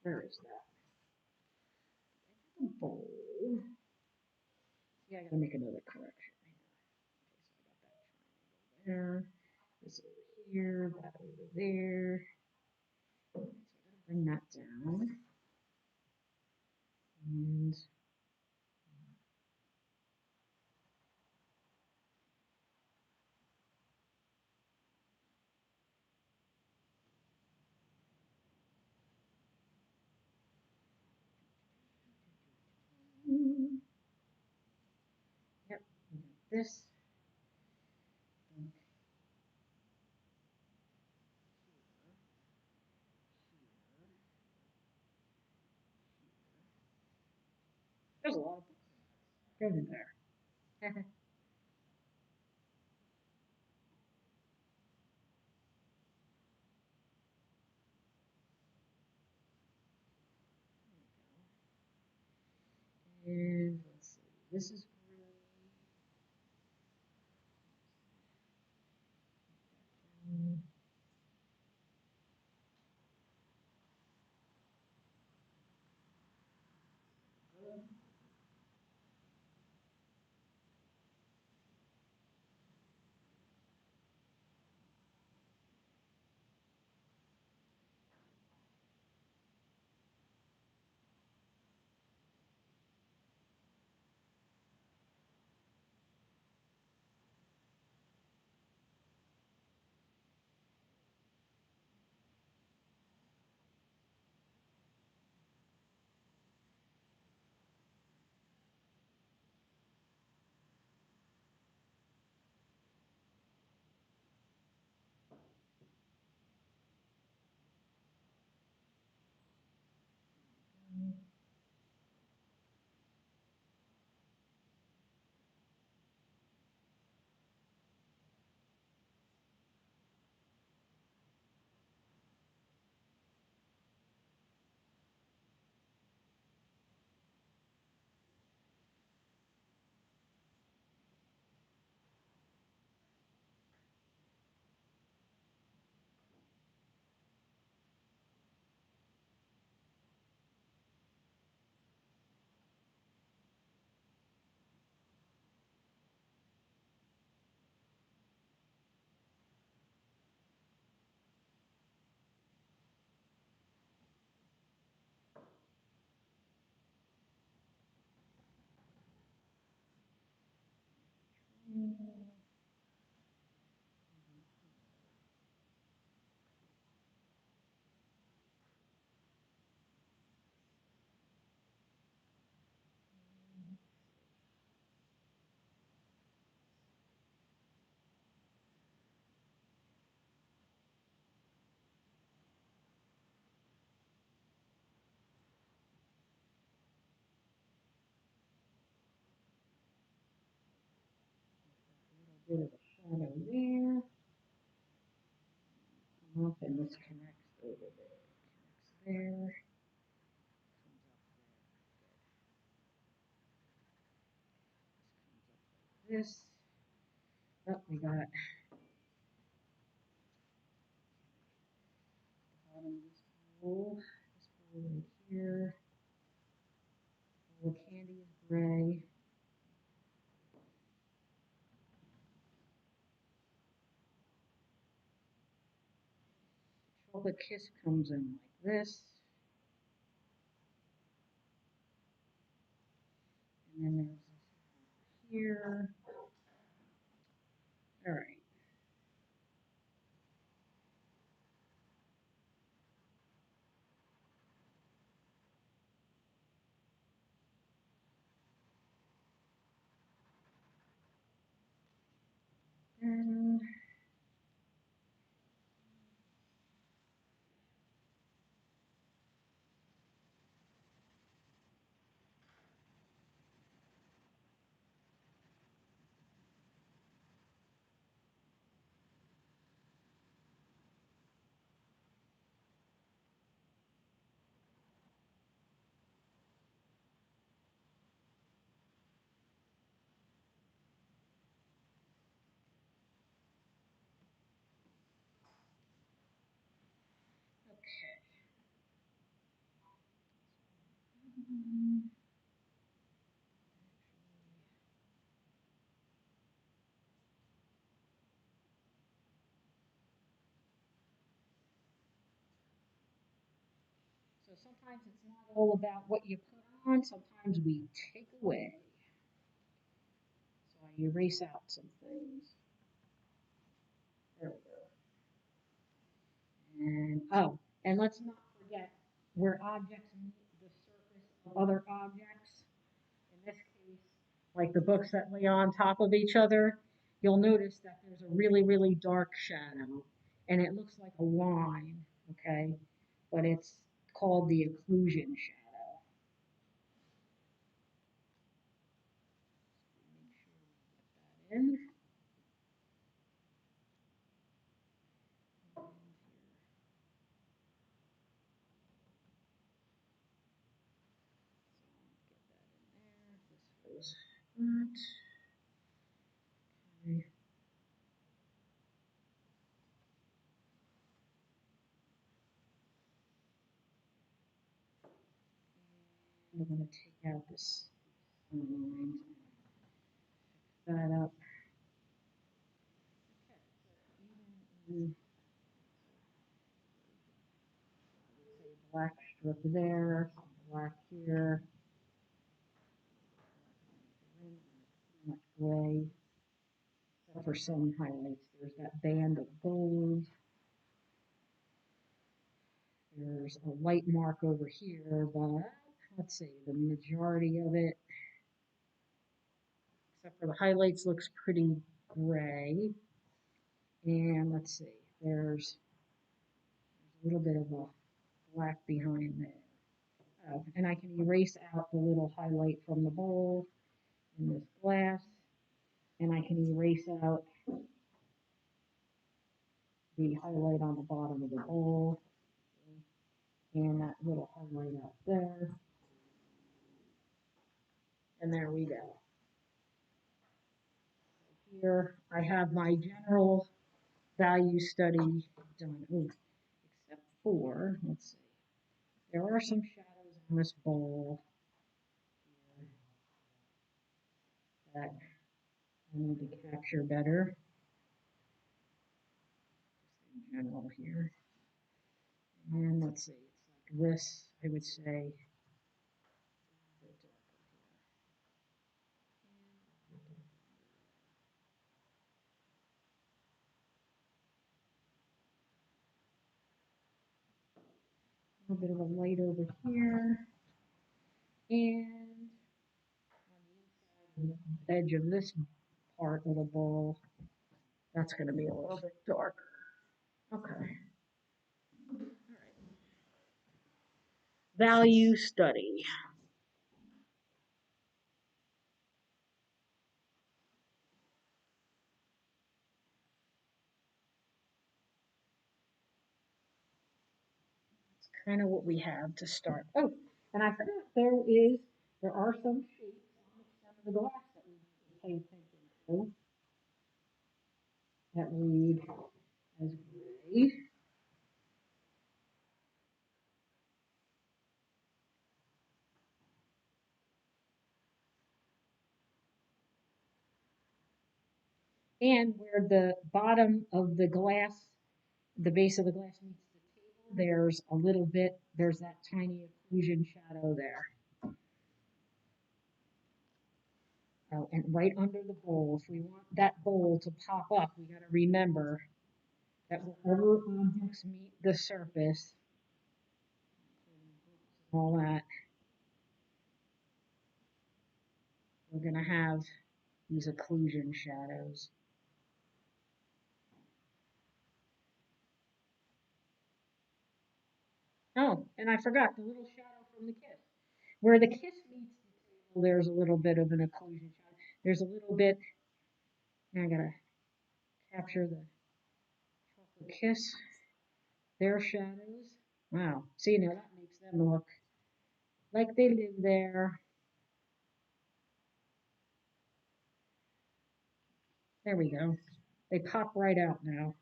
Where is that? The bowl. Yeah, I gotta make another correction here. Okay, so I got that triangle there. This over here, that over there. So I gotta bring that down. And yep, this. There's a lot of books in there. And let's see, this is gray. bit of a shadow there. Come up and this connects over there. Connects there. This. Oh, we got bottom of this bowl right here. The candy is gray. Chocolate Kiss comes in like this. And then there's this here. All right. And okay. So sometimes it's not all about what you put on, sometimes we take away. So I erase out some things. There we go. And oh, and let's not forget where objects meet the surface of other objects. In this case, like the books that lay on top of each other, you'll notice that there's a really, really dark shadow, and it looks like a line, okay? But it's called the occlusion shadow. Make sure we get that in. This goes that. Okay. I'm going to take out this lines and fix that up. Okay, so even black strip there, black here, pretty much gray, except for some highlights. There's that band of gold. There's a white mark over here, but let's see, the majority of it, except for the highlights, looks pretty gray. And let's see, there's a little bit of a black behind there. Oh, and I can erase out the little highlight from the bowl in this glass, and I can erase out the highlight on the bottom of the bowl, and that little highlight out there. And there we go. Here I have my general value study done. Ooh, except for, let's see, there are some shadows in this bowl here that I need to capture better. Just in general here. And let's see, it's like this, I would say. A little bit of a light over here. And on the edge of this part of the bowl, that's going to be a little bit darker. Okay. All right. Value study. kind of what we have to start. Oh, and I forgot there are some shapes on the stem of the glass that we need to pay attention to that read as gray. And where the bottom of the glass, the base of the glass meets the table, there's that tiny occlusion shadow there. Oh, and right under the bowl, if we want that bowl to pop up, we got to remember that wherever objects meet the surface, all that, we're going to have these occlusion shadows. Oh, and I forgot the little shadow from the kiss. Where the kiss meets the table, there's a little bit of an occlusion shadow. There's a little bit, I gotta capture the chocolate kiss, their shadows. Wow, see now that makes them look like they live there. There we go. They pop right out now.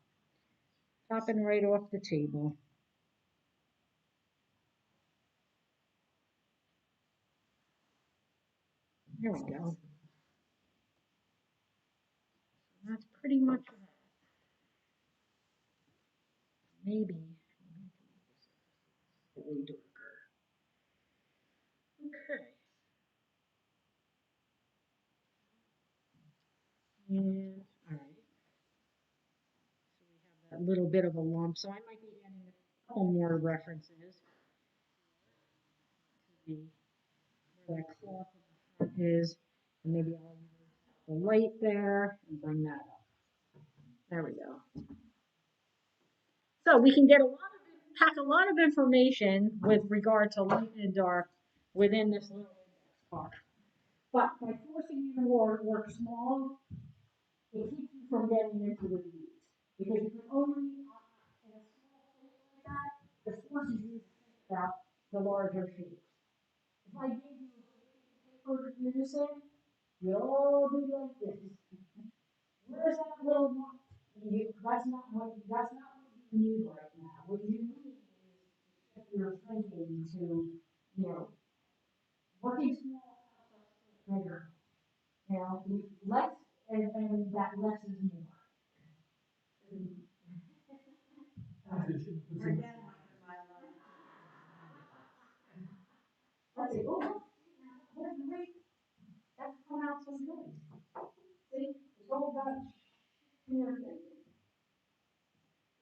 Popping right off the table. There we go. That's pretty much that. Maybe slightly darker. Okay. And all right. So we have that little bit of a lump. So I might be adding a couple more references to the where that cloth in the front is. And maybe I'll use the light there and bring that up. There we go. So we can pack a lot of information with regard to light and dark within this little index card. But by forcing you to work small, it keeps you from getting into the weeds. Because you can only, in a small place like that, it forces you to think about the larger shapes. If I gave you a paper to do this in, you'll all be like this. Where's that little mark? That's not what you need right now. What you need is to shift your thinking to, you know, working small bigger. You know, less and that less is more. Let's see. Oh, that's great. That's come out so good. See, it's all about your thinking.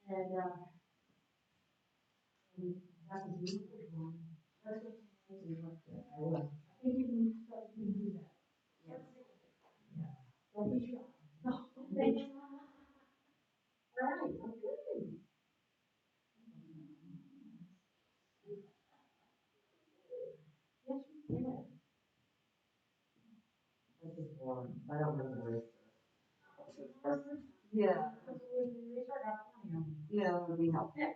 And that's a really good one. That's what you need to do. I will. I think you can do that. Yes. Yeah. Don't be shy. No, thank you. All right, okay. Yes, you did. This is boring. I don't remember it. Yeah. Yeah, that would be helpful. Yeah.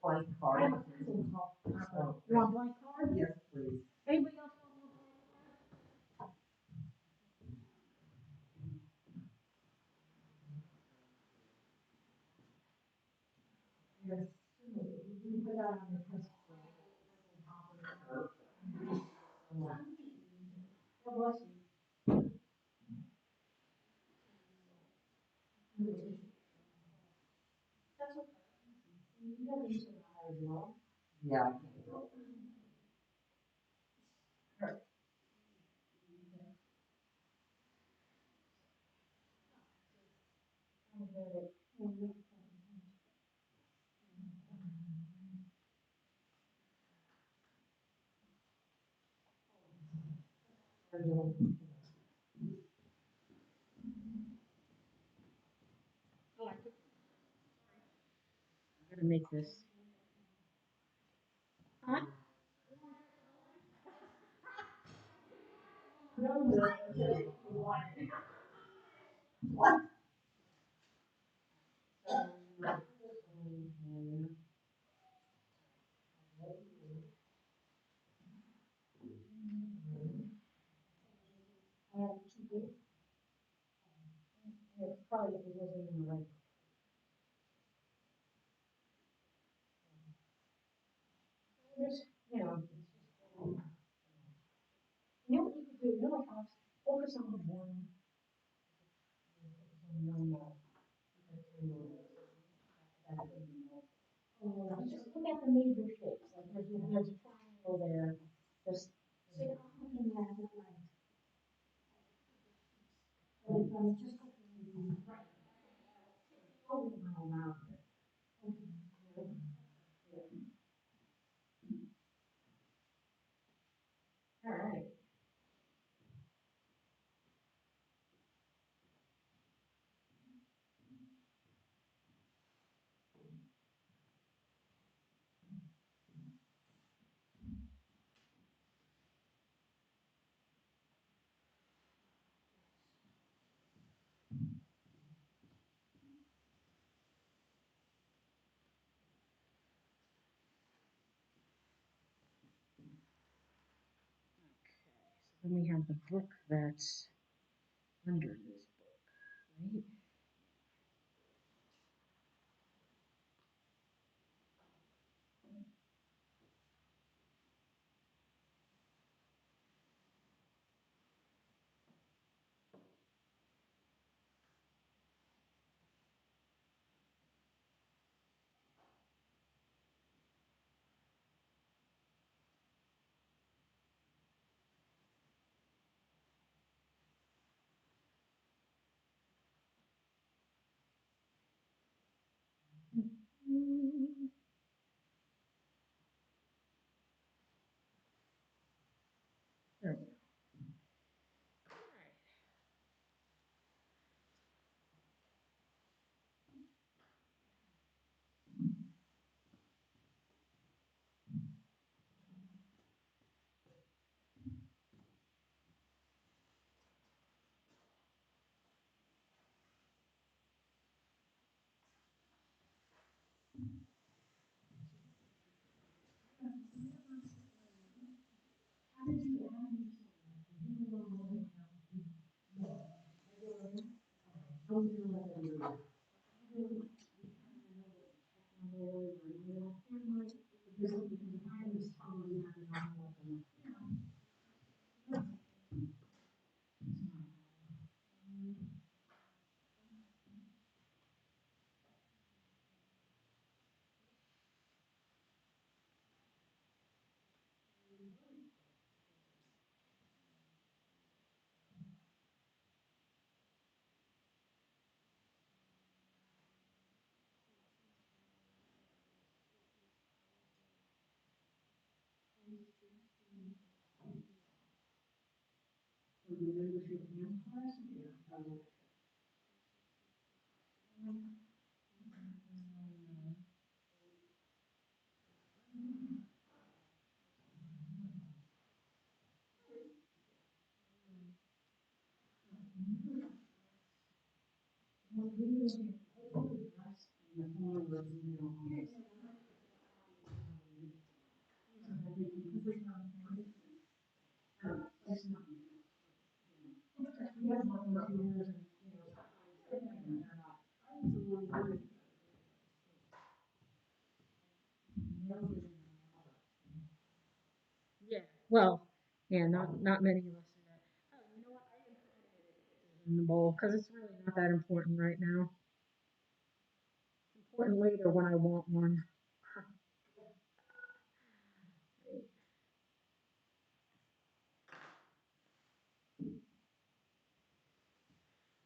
Blank card. You want blank card? Yes, please. Anybody else want one blank card? Yes. You put that on your test. God bless you. That's okay. You don't need to know as well. Yeah. Right. I'm gonna make this Probably it wasn't in the right. Just, you know, it's just, you know what you could do, you know what else? Focus on the one, focus on one wall. That would be helpful. Just look at the major shapes, like there's a triangle there, just. So you're not looking at it like, I'm just looking, right, holding my mouth. All right. So then we have the book that's under this book, right? There we go. Yeah. Well, yeah, not many of us do that. Oh, you know what? I didn't put any of it in the bowl because it's really not that important right now. It's important later when I want one.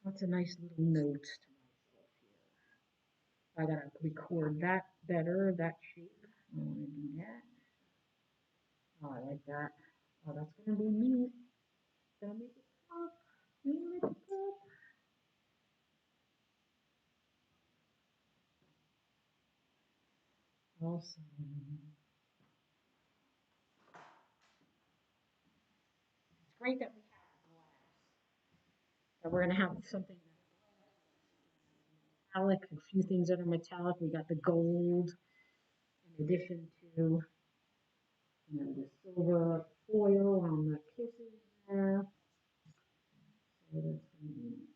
That's a nice little note to myself here. I gotta record that better, that shape. I want to do that. Oh, I like that. Oh, that's gonna be me. Gonna make it pop. Gonna make it pop. Awesome. It's great that we have glass. That we're gonna have something. metallic, a few things that are metallic. We got the gold in addition to, the silver foil on the kisses there. So that's gonna be nice.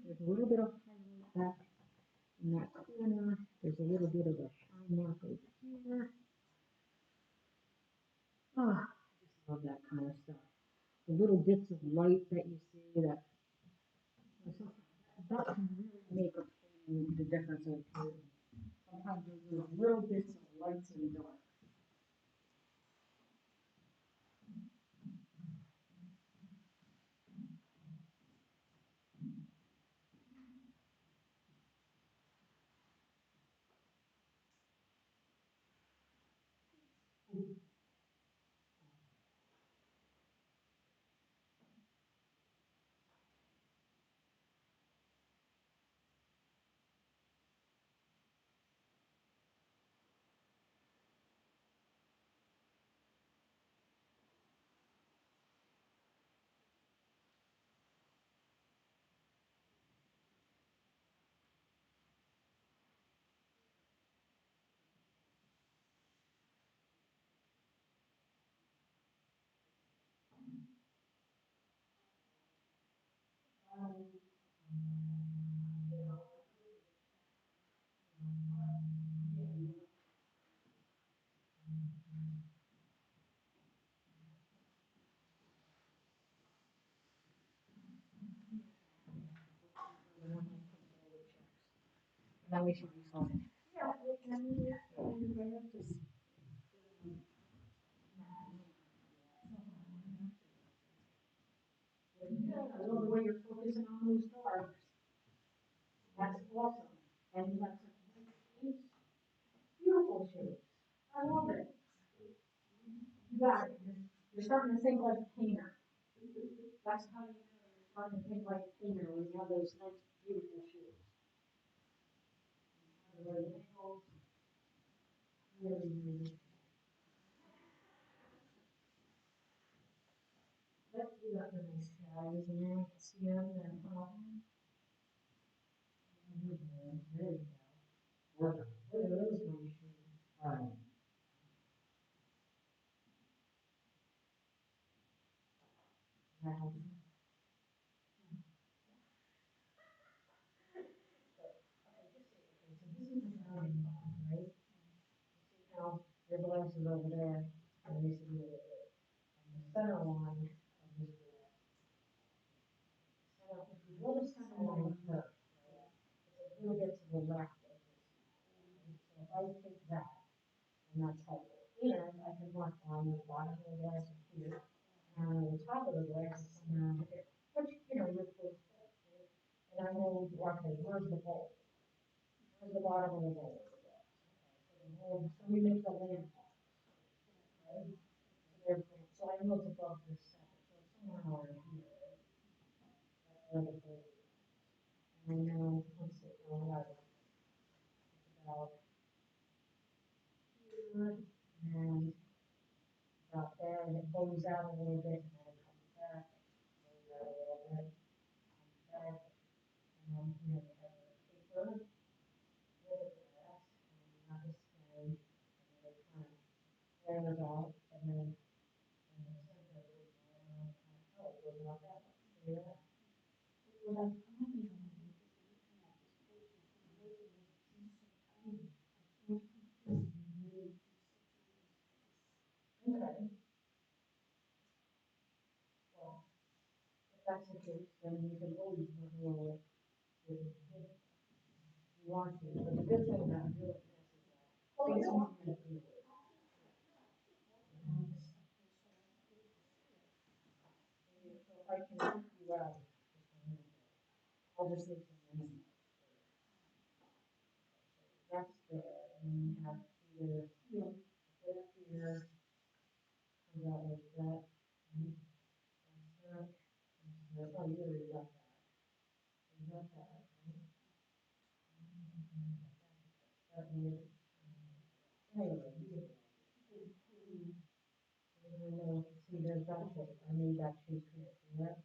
There's a little bit of highlight back in that corner. There's a little bit of a shine mark over here. Oh, I just love that kind of stuff. The little bits of light that you see that that can really make the difference in painting. Sometimes there's those little bits of lights and dark. Then we should be fine. Yeah, and just. Yeah, I love the way you're focusing on those stars. That's awesome. And you got some nice shapes, beautiful shapes. I love it. You got it. You're starting to think like a painter. That's how you know you're starting to think like a painter when you have those nice, beautiful shapes. Really, really, really. Yep, you got the nice tags in there. You can see them. They're fine. There you go. Look at those nice shapes. Right. That helps. Okay, so this is the drawing board, right? See how your glass is over there, and you see it. And the center line of this glass. So if you go to center line first, right, it's a little bit to the left of this. Right? So if I take that, and that's helpful. And I can mark on the bottom of the glass here, and on the top of the glass is somewhere over here. Which, you're close to, right? And I know, okay, where's the bowl? Where's the bottom of the bowl? So we make the lamp box, right? So I know it's above this center, so it's somewhere around here. That's where the bowl is. And I know, let's see, it's about here and about there, and it bows out a little bit, and then it comes back, bows out a little bit, comes back, and then, you have the paper with the glass, and then you have the stem, and then it kind of flares out, and then in the center goes around, oh, it goes out that way. See that? What I'm commenting on is looking at this picture, the building seems so tiny. I can't keep this really do such a little space. Okay. Well, if that's the case, then you can always put more if you want to. But the good thing about doing this is that things you can do it. So if I can help you out, just a minute, I'll just make some notes. That's there, and then you have here, this here, comes out like that. That's that. Oh, you already got that. See, there's that shape. I made that shape here. See that?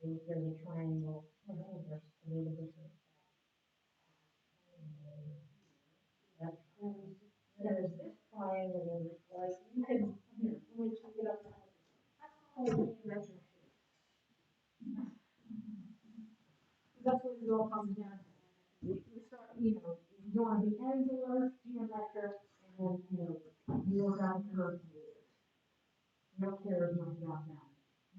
There's a triangle. Oh, there's a little bit of that. There's this triangle that is like, you can, here, let me check it up. That's what it all comes down to. We start, you know, you want to be angular, geometric, and then, you know, you work out curves. You don't care as much about that.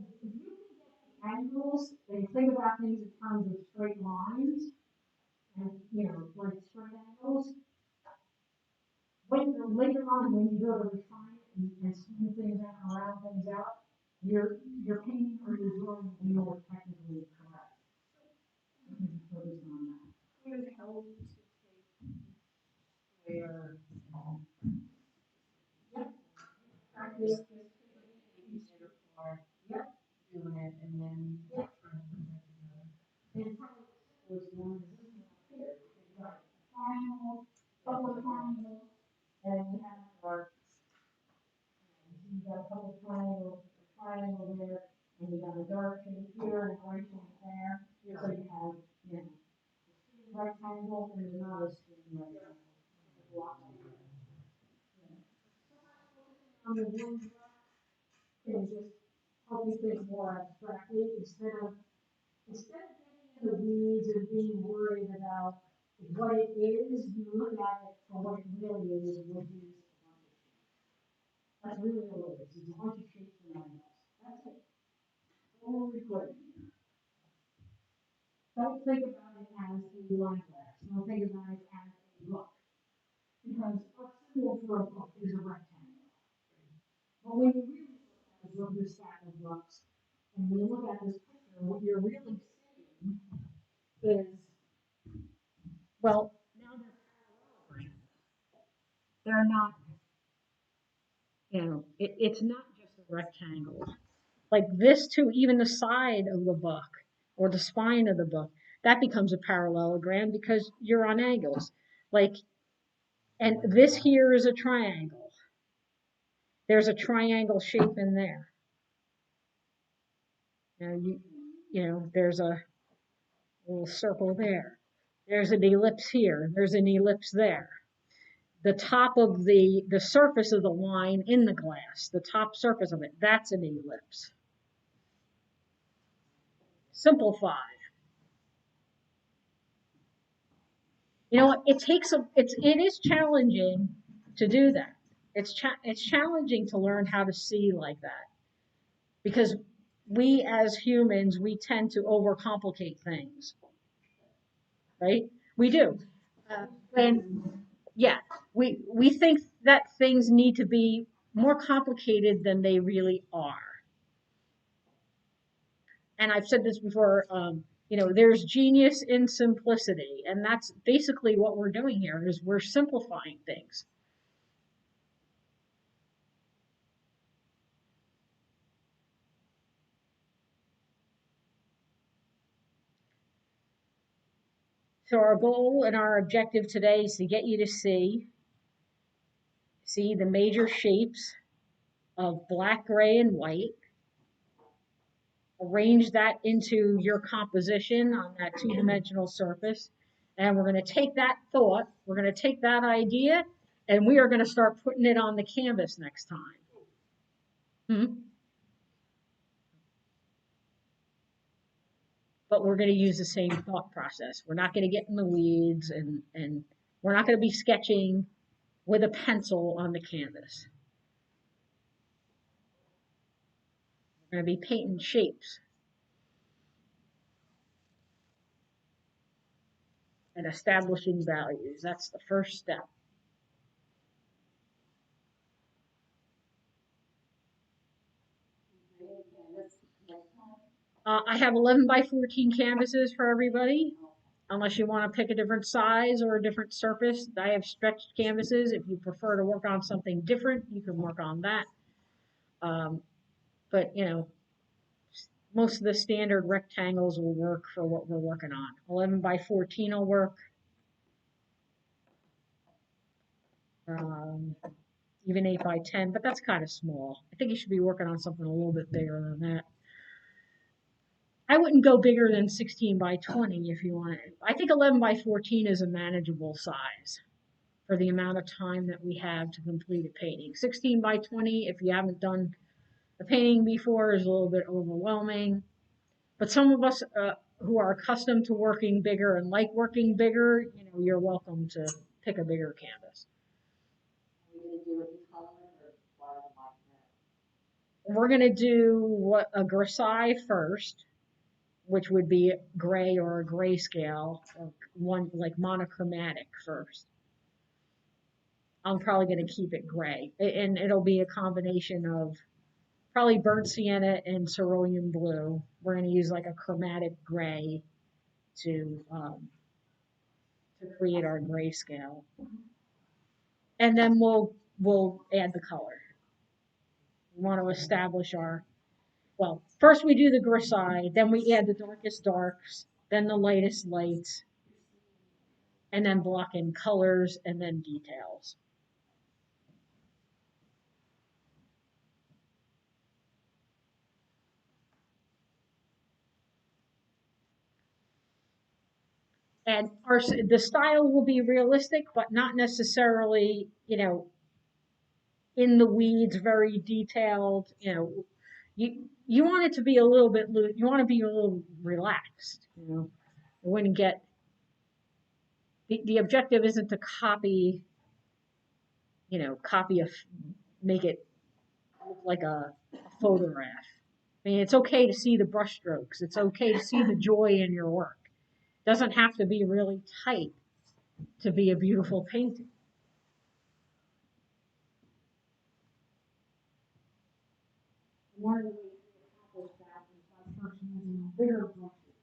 If you can get the angles and think about things in terms of straight lines, and, you know, like straight angles, later on when you go to refine it and smooth things out and round things out, your painting or your drawing will be more technically correct. Focus on that. Would it help to take where, practice this easier for doing it and then trying to put it together? And was one here. Right. Triangle, double triangle, and you have our, you got a couple triangle there, and you got a dark shade here and a light shade there. So you have, you know, rectangle and not a square rectangle. On the one can just help you think more abstractly instead of getting in the weeds and being worried about what it is, you look at it for what it really is, which is that's really all it is. It's a bunch of shapes and lines. That's it. Only good. Don't think about it as a line glass. Don't think about it as a look. Because our symbol for a book is a rectangle. But when you really look at this stack of books, and you look at this picture, what you're really seeing is, well, now they're not, you know, it's not just a rectangle. Like this too, even the side of the book or the spine of the book, that becomes a parallelogram because you're on angles. Like, and this here is a triangle. There's a triangle shape in there. You know, there's a little circle there. There's an ellipse here. There's an ellipse there. The top of the surface of the line in the glass, the top surface of it, that's an ellipse. Simplify. You know what? It is challenging to do that. It's challenging to learn how to see like that because we as humans we tend to overcomplicate things, right? We do, and yeah, we think that things need to be more complicated than they really are. And I've said this before. You know, there's genius in simplicity, and that's basically what we're doing here. Is we're simplifying things. So our goal and our objective today is to get you to see the major shapes of black, gray, and white. Arrange that into your composition on that two-dimensional surface. And we're going to take that thought, we're going to take that idea, and we are going to start putting it on the canvas next time. But we're going to use the same thought process. We're not going to get in the weeds, and we're not going to be sketching with a pencil on the canvas. We're going to be painting shapes and establishing values. That's the first step. I have 11 by 14 canvases for everybody, unless you want to pick a different size or a different surface. I have stretched canvases. If you prefer to work on something different, you can work on that. But, you know, Most of the standard rectangles will work for what we're working on. 11 by 14 will work. Even 8 by 10, but that's kind of small. I think you should be working on something a little bit bigger than that. I wouldn't go bigger than 16 by 20 if you want it. I think 11 by 14 is a manageable size for the amount of time that we have to complete a painting. 16 by 20, if you haven't done a painting before, is a little bit overwhelming. But some of us who are accustomed to working bigger and like working bigger, you know, you're welcome to pick a bigger canvas. We're going to do what a grisaille first, which would be gray or a grayscale, or one like monochromatic first. I'm probably going to keep it gray, and it'll be a combination of probably burnt sienna and cerulean blue. We're going to use like a chromatic gray to create our grayscale, and then we'll add the color. We want to establish our, well, first we do the grisaille, then we add the darkest darks, then the lightest lights, and then block in colors and then details. And the style will be realistic, but not necessarily, you know, in the weeds, very detailed. You know, you want it to be a little bit loose. You want to be a little relaxed. You know, you wouldn't get the objective isn't to copy. You know, make it look like a photograph. I mean, it's okay to see the brushstrokes. It's okay to see the joy in your work. It doesn't have to be really tight to be a beautiful painting. One of the ways to accomplish that is by first using bigger brushes.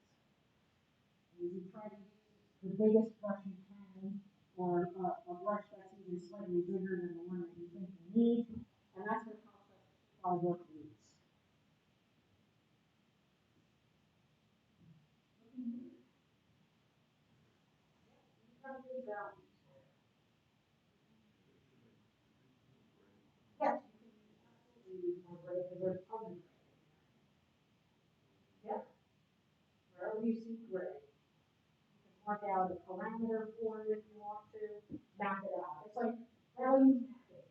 You try to use the biggest brush you can, or a brush that's even slightly bigger than the one that you think you need, and that's what helps us keep our work loose. Yes, you can use more gray because there's tons of gray. Yep, wherever you see gray. Mark out a parameter for it if you want to, map it out. It's like value mapping.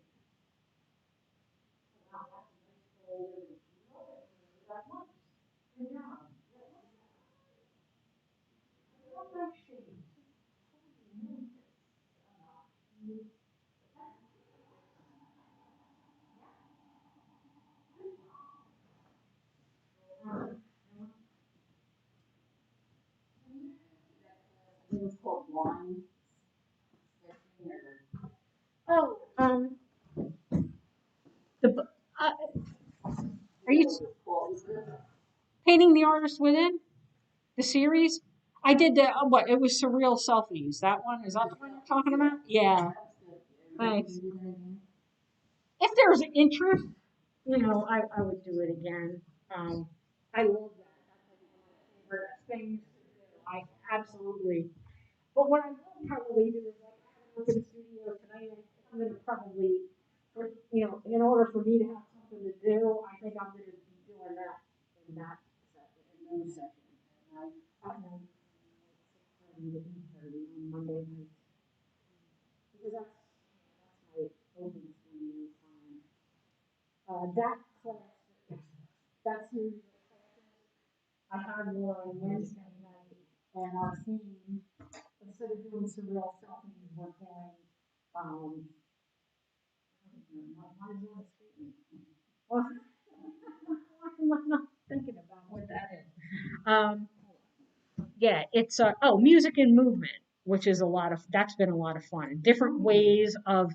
Wow, that's a nice goal. That much. Good job. I love that shade. It was called blind. Oh, the are you painting the artist within the series? I did the what? It was surreal selfies. That one is that the one you're talking about? Yeah. Thanks. If there's interest, you know, I would do it again. I love that. That's like one of my favorite things to do. I absolutely. But what I will probably do is like I have an open studio tonight. I'm going to probably, you know, in order for me to have something to do, I think I'm going to be doing that in that session, in those sessions. And I don't know, 6:30 to 8:30 on Monday nights because that's my open studio time. That class, that series of classes, I had one on Wednesday night, and our theme, instead of doing surreal selfies, we're playing, what is on the statement? Well, I'm not thinking about what that is. Yeah, it's music and movement, which is that's been a lot of fun. Different ways of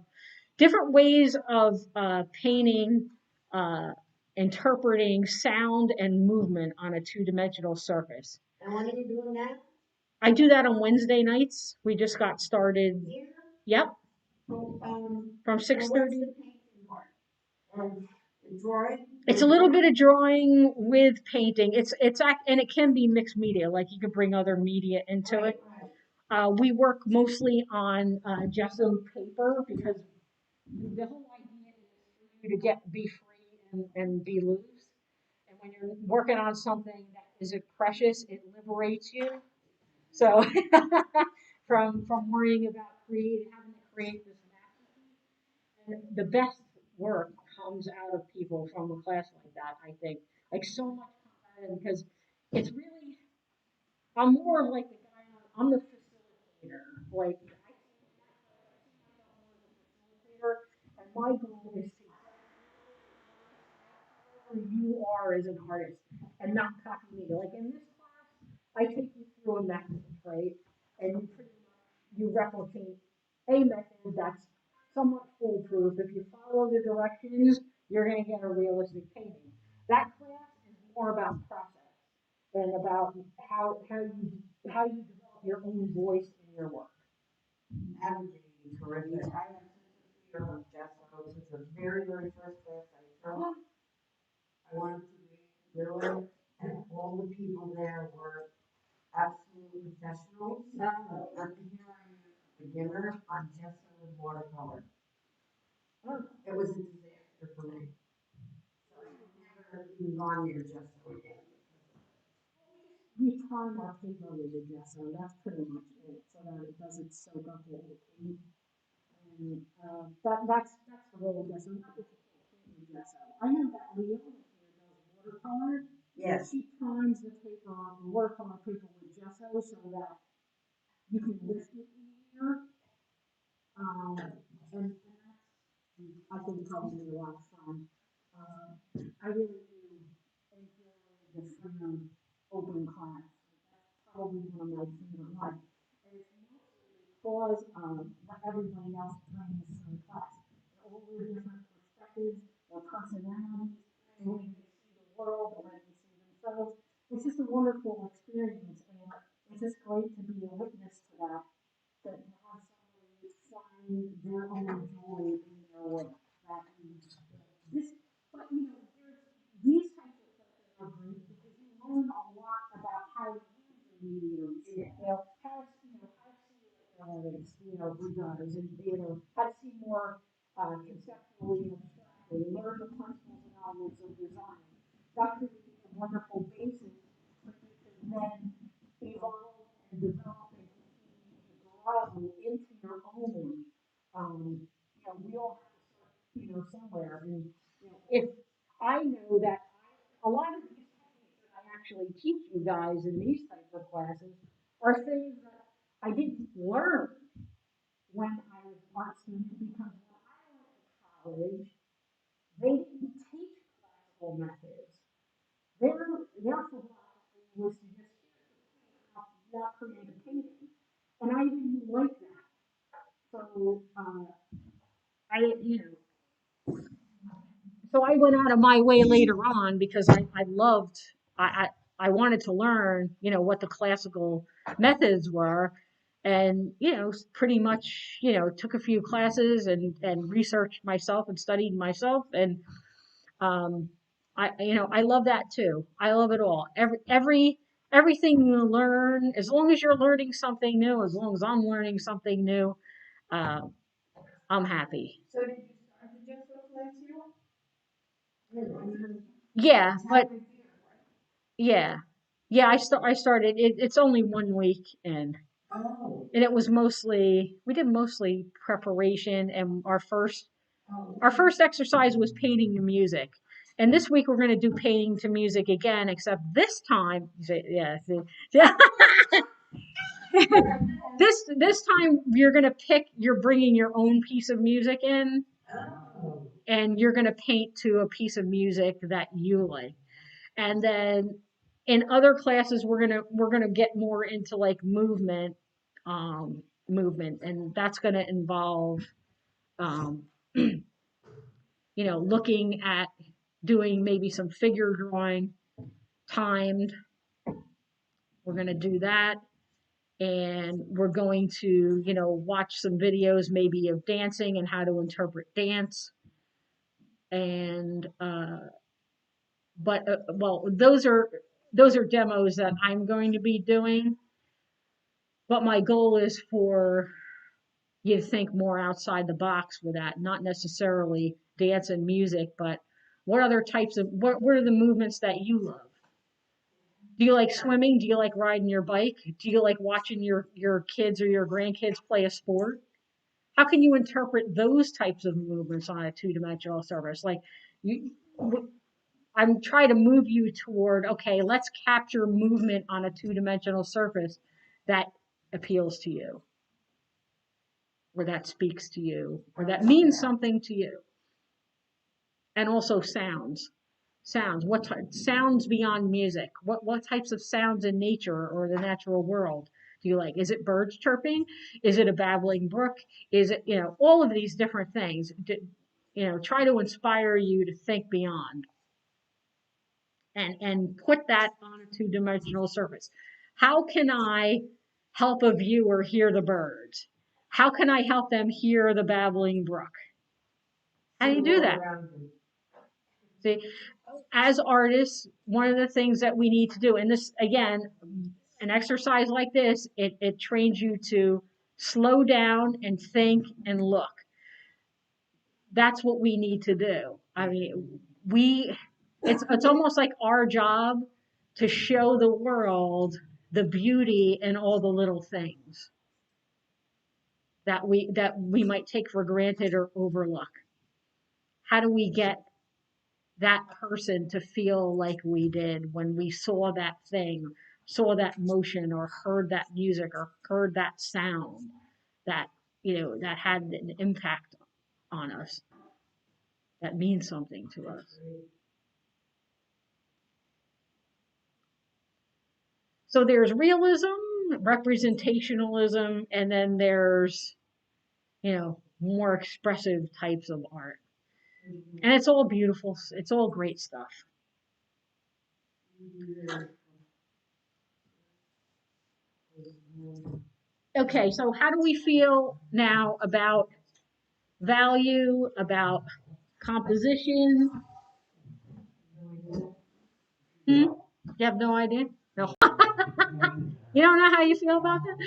painting, uh, interpreting sound and movement on a two-dimensional surface. And when are you doing that? I do that on Wednesday nights. We just got started. Here? Yep, From from 6:30. drawing? It's a little bit of drawing with painting. And it can be mixed media. Like you could bring other media into it. We work mostly on gesso paper because the whole idea is for you to be free and be loose. And when you're working on something that is precious, it liberates you. So from worrying about having to create this masterpiece, and the best work comes out of people from a class like that. I think like so much comes out of it because it's really I'm more of like the guy I'm the facilitator. Like I see myself more as a facilitator, and my goal is to who you are as an artist and not copy me. Like in this class, I take you through a method, right? And you pretty much you replicate a method that's somewhat foolproof. If you follow the directions, you're going to get a realistic painting. That class is more about process and about how you develop your own voice in your work. Absolutely terrific. I have fear of gesso. It's the very, very first class I took. I wanted to do it, and all the people there were absolute professionals. Oh. And here I am, a beginner on gesso and watercolor. Oh. It was a disaster for me. So I never even gone near gesso again. We prime our paper with the gesso. That's pretty much it, so that it doesn't soak up all the paint. And that's the role of gesso. I know that Leo does watercolor. Yes. She primes the paper on watercolor paper with gesso so that you can lift it easier. And that's, I think, probably a lot of fun. I really do enjoy the freedom open class. That's probably one of my favorite ones. And it's mostly because what everybody else brings to the class. All their different perspectives, their personalities, the way they see the world, the way they see themselves. It's just a wonderful experience, and it's just great to be a witness to that. That to have somebody find their own joy in their work. That this, but there's these types of classes are great because you learn a lot about how to use the mediums. How to see analytics, guys, and how to see more conceptually abstractly, learn the principles and elements of design. That could be a wonderful basis for you to then evolve and develop and continue to grow into your own. We all have to start, somewhere. And if I know that a lot of these techniques that I actually teach you guys in these types of classes are things that I didn't learn when I was an art student because when I went to college, they didn't teach classical methods. Their philosophy was to just not create a painting, and I didn't like that. So I you know so I went out of my way later on because I loved I wanted to learn what the classical methods were, and pretty much took a few classes and researched myself and studied myself, and I love that too. I love it all. Everything you learn, as long as you're learning something new, as long as I'm learning something new, uh, I'm happy. So did you start the Jesuit class yet? Yeah, but yeah, yeah. I started. It's only 1 week, and it was mostly we did mostly preparation, and our first exercise was painting to music. And this week we're going to do painting to music again, except this time, yeah, yeah. this time you're bringing your own piece of music in, and you're going to paint to a piece of music that you like. And then in other classes we're gonna get more into like movement, and that's going to involve um, looking at doing maybe some figure drawing timed. We're going to do that, and we're going to watch some videos maybe of dancing and how to interpret dance, and but well, those are demos that I'm going to be doing. But my goal is for you to think more outside the box with that, not necessarily dance and music, but what other types of what are the movements that you love? Do you like swimming? Do you like riding your bike? Do you like watching your kids or your grandkids play a sport? How can you interpret those types of movements on a two-dimensional surface? Like you, I'm trying to move you toward, okay, let's capture movement on a two-dimensional surface that appeals to you, or that speaks to you, or that means something to you. And also sounds. What sounds beyond music? What types of sounds in nature or the natural world do you like? Is it birds chirping? Is it a babbling brook? Is it, all of these different things? Try to inspire you to think beyond and put that on a two-dimensional surface. How can I help a viewer hear the birds? How can I help them hear the babbling brook? How do you do that? See, as artists, one of the things that we need to do, and this, again, an exercise like this, it trains you to slow down and think and look. That's what we need to do. I mean, it's almost like our job to show the world the beauty in all the little things that we might take for granted or overlook. How do we get that person to feel like we did when we saw that thing, saw that motion, or heard that music, or heard that sound that that had an impact on us, that means something to us. So there's realism, representationalism, and then there's more expressive types of art. And it's all beautiful. It's all great stuff. Okay, so how do we feel now about value, about composition? You have no idea? No. You don't know how you feel about that?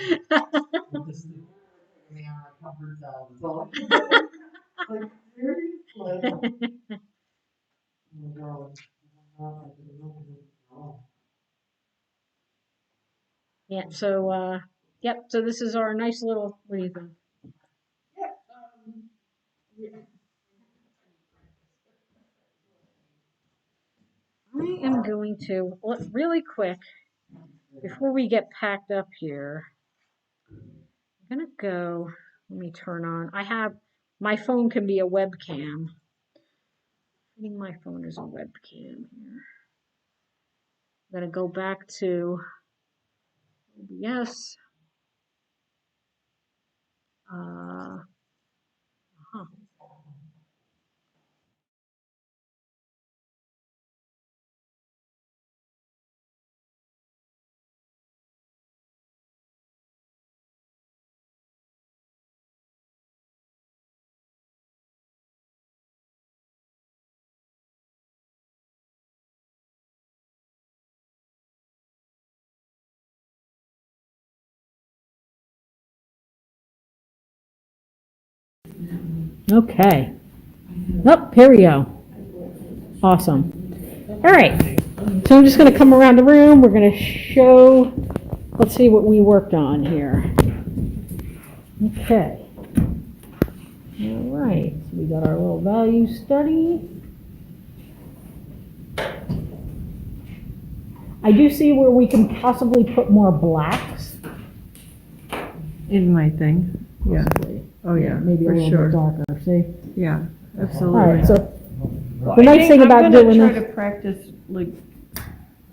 Yeah, so, yep, so this is our nice little, what do you think? I am going to, really quick, before we get packed up here, I'm going to go, let me turn on, my phone can be a webcam. I think my phone is a webcam here. I'm going to go back to OBS. Okay. Oh, here we go. Awesome. All right. So I'm just going to come around the room. We're going to show, let's see what we worked on here. Okay. All right. So we got our little value study. I do see where we can possibly put more blacks in my thing. Yeah. Possibly. Oh yeah. Maybe a for little sure. bit darker. See? Yeah, absolutely. All right. So Well, the nice thing about doing I'm gonna try this, to practice like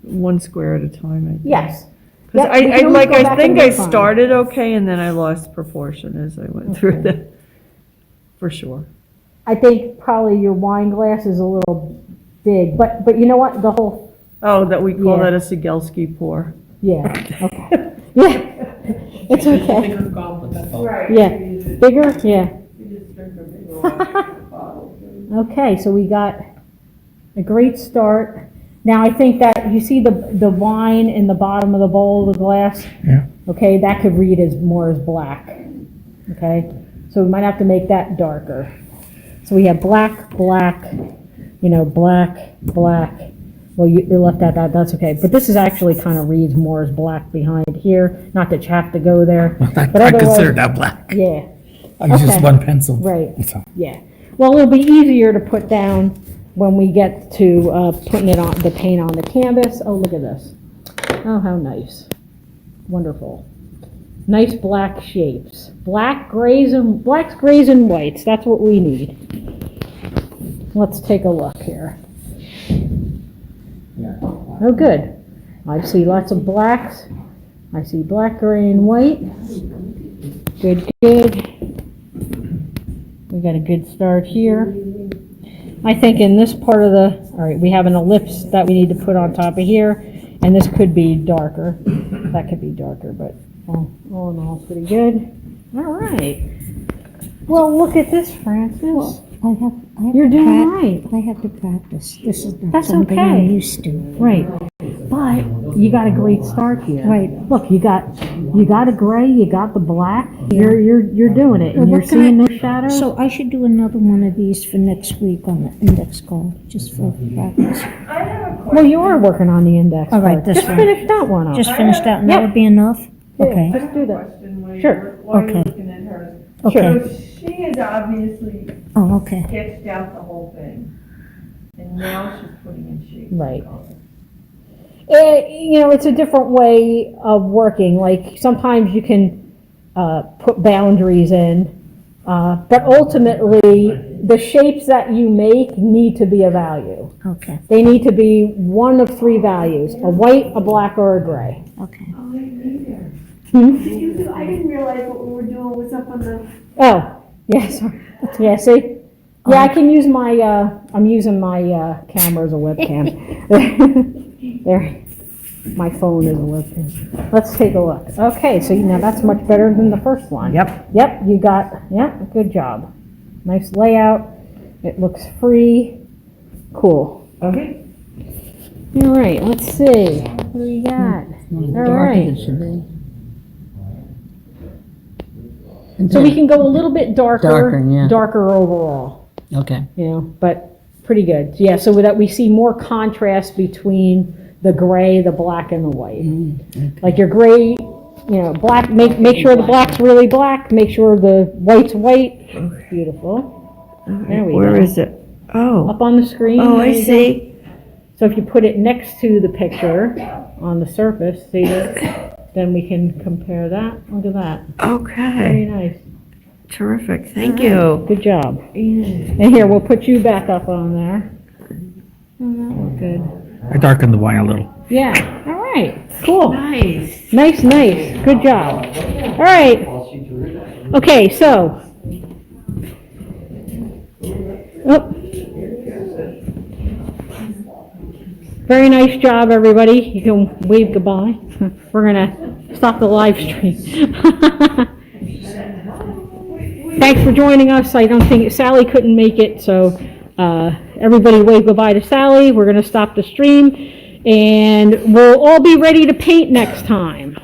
one square at a time. I think. yes. Because Yep, we can always like go I back think and I refine. started okay and then I lost proportion as I went through Okay. that. For sure. I think probably your wine glass is a little big, but you know what? The whole, Oh, that we call Yeah. that a Sigelski pour. yeah, okay. Yeah, it's okay. Bigger goblet, that's all. Right. Yeah, bigger, yeah. We just drink a big old bottle. Okay, so we got a great start. Now, I think that, you see the line in the bottom of the bowl of the glass? Yeah. Okay, that could read as more as black, okay? So we might have to make that darker. So we have black, black, black, black. Well, you left out that, that's okay. But this is actually kind of reads more as black behind here. Not that you have to go there. I But otherwise, consider that black. yeah, I use just Okay. one pencil. right, So, yeah. Well, it'll be easier to put down when we get to putting it on, the paint on the canvas. Oh, look at this. Oh, how nice. Wonderful. Nice black shapes. Blacks, grays, and whites. That's what we need. Let's take a look here. Oh, good. I see lots of blacks. I see black, gray, and white. Good, good. We got a good start here. I think in this part of the, all right, we have an ellipse that we need to put on top of here, and this could be darker. That could be darker, but all in all, pretty good. All right. Well, look at this, Francis. I have You're to doing right. I have to practice. This is not That's something okay. I'm used to. Right. But you got a great start here. Right. Look, you got a gray, you got the black. You're doing it, and Well, you're what can seeing I- those shadows. So I should do another one of these for next week on the index card, just for practice. Well, you are working on the index. All right, card. this Just one. finish that one up. Just finish that and Yep. that would be enough? Yeah, Okay, Just do that. Question while Sure. you're, while you're Okay. looking at hers. okay. So she has obviously Oh, okay. sketched out the whole thing, and now she's putting in shapes. Right. It's a different way of working. Like, sometimes you can put boundaries in, but ultimately, the shapes that you make need to be a value. Okay, They need to be one of three values: a white, a black, or a gray. okay. Hmm? I didn't realize what we were doing was up on the. Oh, yes. Yeah, see? Yeah, I can use my, I'm using my camera as a webcam. There, my phone is a webcam. Let's take a look. Okay, so now that's much better than the first one. Yep. Yep, good job. Nice layout. It looks free. Cool. Okay. All right, let's see. What do we got? All right. So we can go a little bit darker, yeah. darker overall, Okay. but pretty good. Yeah, so that we see more contrast between the gray, the black, and the white. Like your gray, black, make sure the black's really black, make sure the white's white. Beautiful. There we go. Where is it? Oh, Up on the screen. oh, there I you go. see. So if you put it next to the picture on the surface, see that? Then we can compare that. Look at that. Very Okay, nice. terrific, thank you. Good job. And here, we'll put you back up on there. Oh, that looked good. I darkened the wine a little. Yeah, all right, cool. Nice. Nice, good job. All right. Okay, so. Oh. Very nice job, everybody. You can wave goodbye. We're gonna stop the live stream. Thanks for joining us. I don't think Sally couldn't make it, so everybody wave goodbye to Sally. We're gonna stop the stream, and we'll all be ready to paint next time.